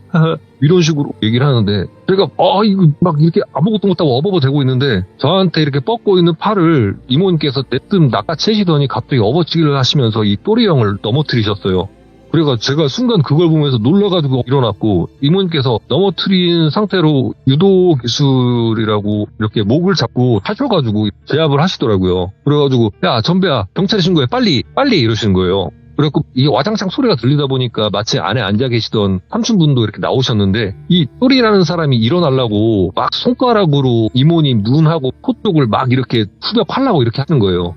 이런 식으로 얘기를 하는데 제가 이거 막 이렇게 아무것도 못하고 어버버대고 있는데 저한테 이렇게 뻗고 있는 팔을 이모님께서 내뜸 낚아채시더니 갑자기 업어치기를 하시면서 이 또리 형을 넘어뜨리셨어요. 그래가 제가 순간 그걸 보면서 놀라가지고 일어났고 이모님께서 넘어뜨린 상태로 유도 기술이라고 이렇게 목을 잡고 타셔가지고 제압을 하시더라고요. 그래가지고 야 전배야 경찰에 신고해 빨리 이러시는 거예요. 그래갖고 이게 와장창 소리가 들리다 보니까 마치 안에 앉아 계시던 삼촌분도 이렇게 나오셨는데 이 또리라는 사람이 일어나려고 막 손가락으로 이모님 눈하고 코 쪽을 막 이렇게 후벼파려고 이렇게 하는 거예요.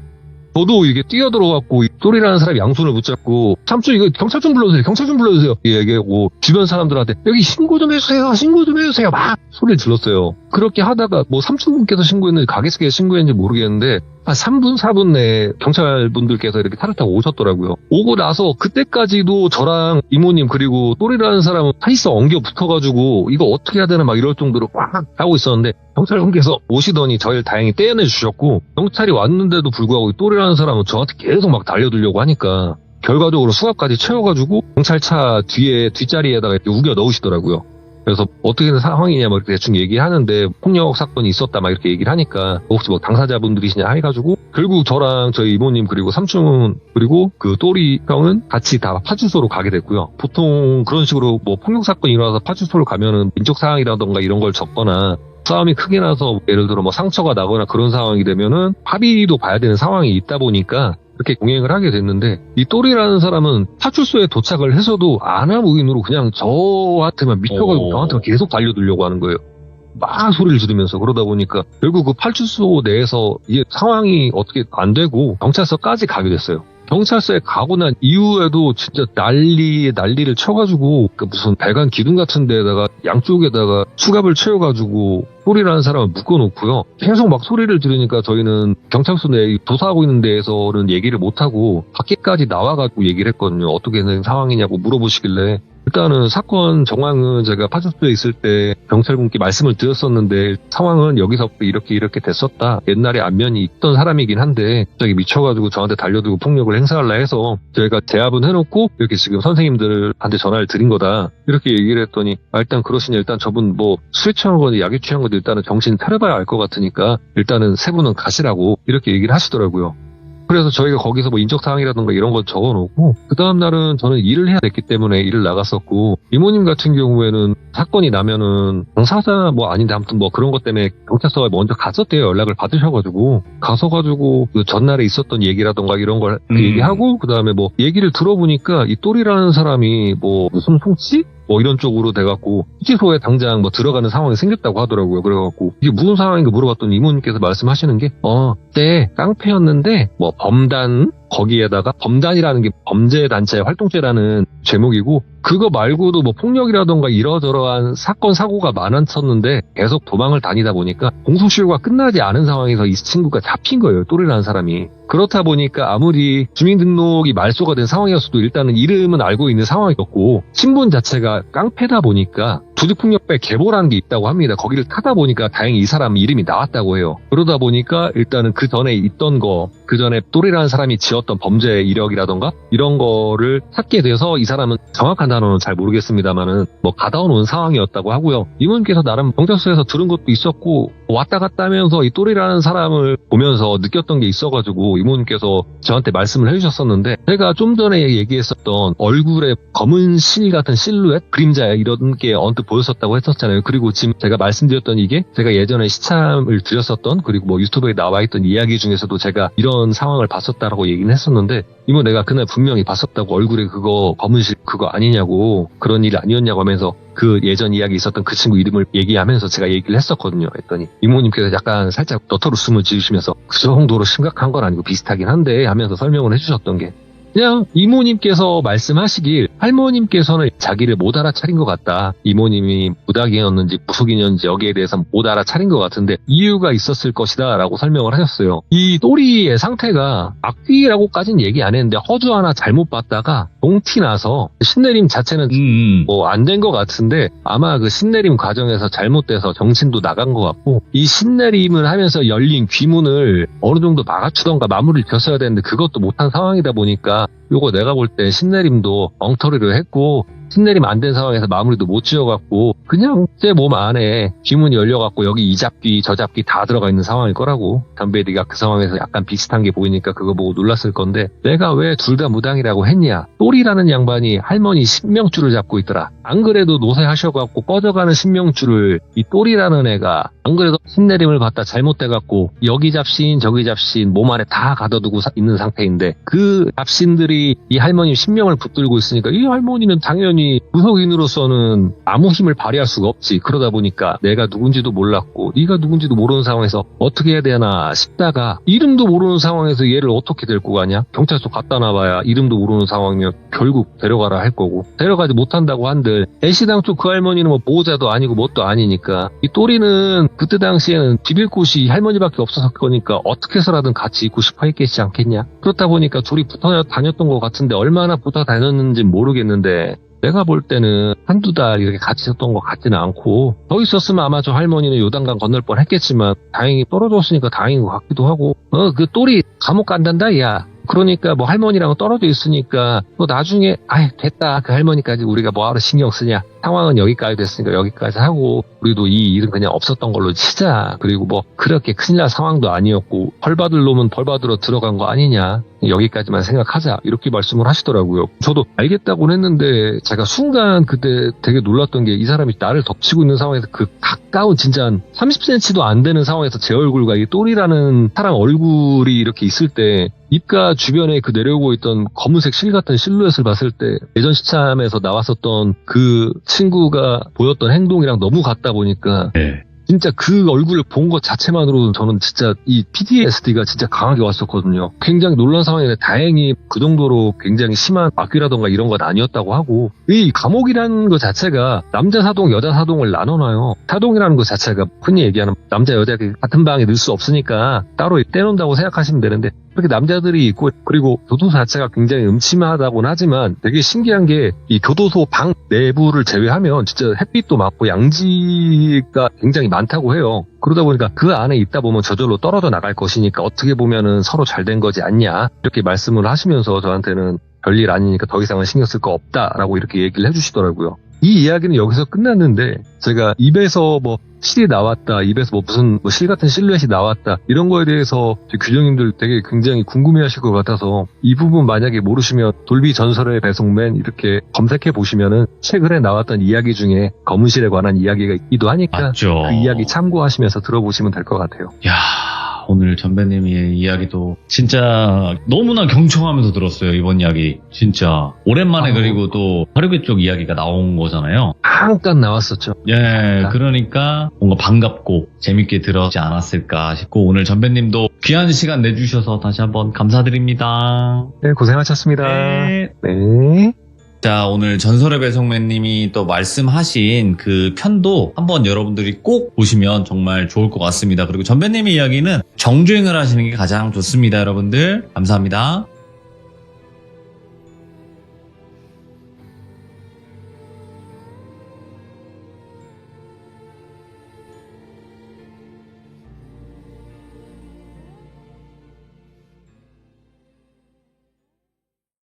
저도 이게 뛰어들어갖고 또리라는 사람이 양손을 붙잡고 삼촌 이거 경찰 좀 불러주세요 얘기하고 주변 사람들한테 여기 신고 좀 해주세요 막 소리를 질렀어요. 그렇게 하다가 뭐 삼촌분께서 신고했는지 가게에서 신고했는지 모르겠는데 한 3분 4분 내에 경찰분들께서 이렇게 차를 타고 오셨더라고요. 오고 나서 그때까지도 저랑 이모님 그리고 또리라는 사람은 사이서 엉겨 붙어가지고 이거 어떻게 해야 되나 막 이럴 정도로 꽉 하고 있었는데 경찰분께서 오시더니 저희를 다행히 떼어내 주셨고 경찰이 왔는데도 불구하고 또리라는 사람은 저한테 계속 막 달려들려고 하니까 결과적으로 수갑까지 채워가지고 경찰차 뒤에 뒷자리에다가 이렇게 우겨 넣으시더라고요. 그래서 어떻게 된 상황이냐 뭐 이렇게 대충 얘기하는데 폭력 사건이 있었다 막 이렇게 얘기를 하니까 혹시 뭐 당사자분들이시냐 해가지고 결국 저랑 저희 이모님 그리고 삼촌 그리고 그 또리 형은 같이 다 파출소로 가게 됐고요. 보통 그런 식으로 뭐 폭력 사건이 일어나서 파출소로 가면은 민족 사항이라던가 이런 걸 적거나 싸움이 크게 나서 예를 들어 뭐 상처가 나거나 그런 상황이 되면은 합의도 봐야 되는 상황이 있다 보니까 그렇게 동행을 하게 됐는데, 이 또리라는 사람은 파출소에 도착을 해서도 안하무인으로 그냥 저한테만 미쳐가지고 저한테만 계속 달려들려고 하는 거예요. 막 소리를 지르면서. 그러다 보니까 결국 그 파출소 내에서 이게 상황이 어떻게 안 되고 경찰서까지 가게 됐어요. 경찰서에 가고 난 이후에도 진짜 난리를 쳐가지고 그 무슨 배관 기둥 같은 데다가 양쪽에다가 수갑을 채워가지고 또리라는 사람을 묶어놓고요. 계속 막 소리를 들으니까 저희는 경찰서 내에 조사하고 있는 데에서는 얘기를 못하고 밖에까지 나와가지고 얘기를 했거든요. 어떻게 된 상황이냐고 물어보시길래, 일단은 사건 정황은 제가 파출소에 있을 때 경찰분께 말씀을 드렸었는데 상황은 여기서부터 이렇게 됐었다. 옛날에 안면이 있던 사람이긴 한데 갑자기 미쳐가지고 저한테 달려들고 폭력을 행사하려 해서 저희가 제압은 해놓고 이렇게 지금 선생님들한테 전화를 드린 거다. 이렇게 얘기를 했더니, 일단 그러시냐, 일단 저분 뭐 술에 취한 거든 약에 취한 거든 일단은 정신 차려봐야 알 것 같으니까 일단은 세 분은 가시라고 이렇게 얘기를 하시더라고요. 그래서 저희가 거기서 뭐 인적사항이라던가 이런 거 적어놓고, 그 다음날은 저는 일을 해야 됐기 때문에 일을 나갔었고, 이모님 같은 경우에는 사건이 나면은 당사자 뭐 아닌데 아무튼 뭐 그런 것 때문에 경찰서에 먼저 갔었대요. 연락을 받으셔가지고 가서가지고 그 전날에 있었던 얘기라던가 이런 걸 얘기하고, 그 다음에 뭐 얘기를 들어보니까 이 또리라는 사람이 뭐 무슨 송치? 뭐 이런 쪽으로 돼갖고 수치소에 당장 뭐 들어가는 상황이 생겼다고 하더라고요. 그래갖고 이게 무슨 상황인가 물어봤더니 이모님께서 말씀하시는 게 그때 깡패였는데 뭐 범단, 거기에다가 범단이라는 게 범죄단체 활동죄라는 제목이고, 그거 말고도 뭐 폭력이라던가 이러저러한 사건 사고가 많았었는데 계속 도망을 다니다 보니까 공소시효가 끝나지 않은 상황에서 이 친구가 잡힌 거예요. 또리라는 사람이. 그렇다 보니까 아무리 주민등록이 말소가 된 상황이었어도 일단은 이름은 알고 있는 상황이었고, 신분 자체가 깡패다 보니까 조직폭력배 계보라는 게 있다고 합니다. 거기를 타다 보니까 다행히 이 사람 이름이 나왔다고 해요. 그러다 보니까 일단은 그 전에 있던 거, 그 전에 또리라는 사람이 지었던 범죄 이력이라던가 이런 거를 찾게 돼서, 이 사람은 정확한 단어는 잘 모르겠습니다만은 뭐 가다온 상황이었다고 하고요. 이분께서 나름 경찰서에서 들은 것도 있었고 왔다 갔다 하면서 이 또리라는 사람을 보면서 느꼈던 게 있어가지고 이모님께서 저한테 말씀을 해주셨었는데, 제가 좀 전에 얘기했었던 얼굴에 검은 실 같은 실루엣, 그림자 이런 게 언뜻 보였었다고 했었잖아요. 그리고 지금 제가 말씀드렸던 이게 제가 예전에 시참을 드렸었던, 그리고 뭐 유튜브에 나와있던 이야기 중에서도 제가 이런 상황을 봤었다라고 얘기는 했었는데, 이모 내가 그날 분명히 봤었다고, 얼굴에 그거 검은 실 그거 아니냐고, 그런 일 아니었냐고 하면서 그 예전 이야기 있었던 그 친구 이름을 얘기하면서 제가 얘기를 했었거든요. 했더니 이모님께서 약간 살짝 너털 웃음을 지으시면서 그 정도로 심각한 건 아니고 비슷하긴 한데 하면서 설명을 해주셨던 게, 그냥 이모님께서 말씀하시길 할머님께서는 자기를 못 알아차린 것 같다. 이모님이 무닥이었는지 무속인이었는지 여기에 대해서 못 알아차린 것 같은데 이유가 있었을 것이다 라고 설명을 하셨어요. 이 또리의 상태가 악귀라고까지는 얘기 안 했는데 허주 하나 잘못 봤다가 동티 나서 신내림 자체는 뭐 안 된 것 같은데, 아마 그 신내림 과정에서 잘못돼서 정신도 나간 것 같고, 이 신내림을 하면서 열린 귀문을 어느 정도 막아주던가 마무리를 줬어야 되는데 그것도 못한 상황이다 보니까 요거 내가 볼 때 신내림도 엉터리를 했고, 신내림 안 된 상황에서 마무리도 못 지어갖고 그냥 제 몸 안에 귀문이 열려갖고 여기 이 잡귀 저 잡귀 다 들어가 있는 상황일 거라고. 담배리가 그 상황에서 약간 비슷한 게 보이니까 그거 보고 놀랐을 건데, 내가 왜 둘 다 무당이라고 했냐. 또리라는 양반이 할머니 신명줄을 잡고 있더라. 안 그래도 노쇠하셔갖고 꺼져가는 신명줄을 이 또리라는 애가 안 그래도 신내림을 받다 잘못돼갖고 여기 잡신 저기 잡신 몸 안에 다 가둬두고 있는 상태인데, 그 잡신들이 이 할머니 신명을 붙들고 있으니까 이 할머니는 당연히 무속인으로서는 아무 힘을 발휘할 수가 없지. 그러다 보니까 내가 누군지도 몰랐고 네가 누군지도 모르는 상황에서 어떻게 해야 되나 싶다가, 이름도 모르는 상황에서 얘를 어떻게 데리고 가냐. 경찰서 갖다 놔봐야 이름도 모르는 상황이면 결국 데려가라 할 거고, 데려가지 못한다고 한들 애시당초 그 할머니는 뭐 보호자도 아니고 뭣도 아니니까 이 또리는 그때 당시에는 비빌 곳이 할머니밖에 없었을 거니까 어떻게 해서라든 같이 있고 싶어 했겠지 않겠냐. 그렇다 보니까 둘이 붙어 다녔던 것 같은데, 얼마나 붙어 다녔는지는 모르겠는데 내가 볼 때는 한두 달 이렇게 같이 있었던 것 같지는 않고, 더 있었으면 아마 저 할머니는 요단강 건널 뻔 했겠지만 다행히 떨어졌으니까 다행인 것 같기도 하고, 그 또리 감옥 간단다 야. 그러니까 뭐 할머니랑은 떨어져 있으니까 또 나중에 됐다 그 할머니까지 우리가 뭐하러 신경 쓰냐 상황은 여기까지 됐으니까 여기까지 하고 우리도 이 일은 그냥 없었던 걸로 치자. 그리고 뭐 그렇게 큰일 날 상황도 아니었고 벌 받을 놈은 벌 받으러 들어간 거 아니냐. 여기까지만 생각하자. 이렇게 말씀을 하시더라고요. 저도 알겠다고는 했는데 제가 순간 그때 되게 놀랐던 게 이 사람이 나를 덮치고 있는 상황에서 그 가까운 진짜 한 30cm도 안 되는 상황에서 제 얼굴과 이 똘이라는 사람 얼굴이 이렇게 있을 때 입가 주변에 그 내려오고 있던 검은색 실 같은 실루엣을 봤을 때 예전 시참에서 나왔었던 그 친구가 보였던 행동이랑 너무 같다 보니까 네. 진짜 그 얼굴을 본 것 자체만으로도 저는 진짜 이 PTSD가 진짜 강하게 왔었거든요. 굉장히 놀란 상황인데 다행히 그 정도로 굉장히 심한 악귀라던가 이런 건 아니었다고 하고 이 감옥이라는 것 자체가 남자 사동, 여자 사동을 나눠놔요. 사동이라는 것 자체가 흔히 얘기하는 남자, 여자 같은 방에 넣을 수 없으니까 따로 떼놓는다고 생각하시면 되는데 그렇게 남자들이 있고 그리고 교도소 자체가 굉장히 음침하다고는 하지만 되게 신기한 게 이 교도소 방 내부를 제외하면 진짜 햇빛도 많고 양지가 굉장히 많다고 해요. 그러다 보니까 그 안에 있다 보면 저절로 떨어져 나갈 것이니까 어떻게 보면은 서로 잘 된 거지 않냐 이렇게 말씀을 하시면서 저한테는 별일 아니니까 더 이상은 신경 쓸 거 없다라고 이렇게 얘기를 해주시더라고요. 이 이야기는 여기서 끝났는데 제가 입에서 뭐 실이 나왔다, 입에서 뭐 무슨 뭐 실 같은 실루엣이 나왔다 이런 거에 대해서 규정님들 되게 굉장히 궁금해하실 것 같아서 이 부분 만약에 모르시면 돌비 전설의 배송맨 이렇게 검색해 보시면은 최근에 나왔던 이야기 중에 검은실에 관한 이야기가 있기도 하니까 맞죠. 그 이야기 참고하시면서 들어보시면 될 것 같아요. 야, 오늘 전배님의 이야기도 진짜 너무나 경청하면서 들었어요. 이번 이야기 진짜 오랜만에 그리고 또 하류배 쪽 이야기가 나온 거잖아요. 잠깐 나왔었죠. 예, 그러니까 뭔가 반갑고 재밌게 들었지 않았을까 싶고 오늘 전배님도 귀한 시간 내주셔서 다시 한번 감사드립니다. 네, 고생하셨습니다. 네. 네. 자, 오늘 전설의 배송맨님이 또 말씀하신 그 편도 한번 여러분들이 꼭 보시면 정말 좋을 것 같습니다. 그리고 전배님의 이야기는 정주행을 하시는 게 가장 좋습니다, 여러분들. 감사합니다.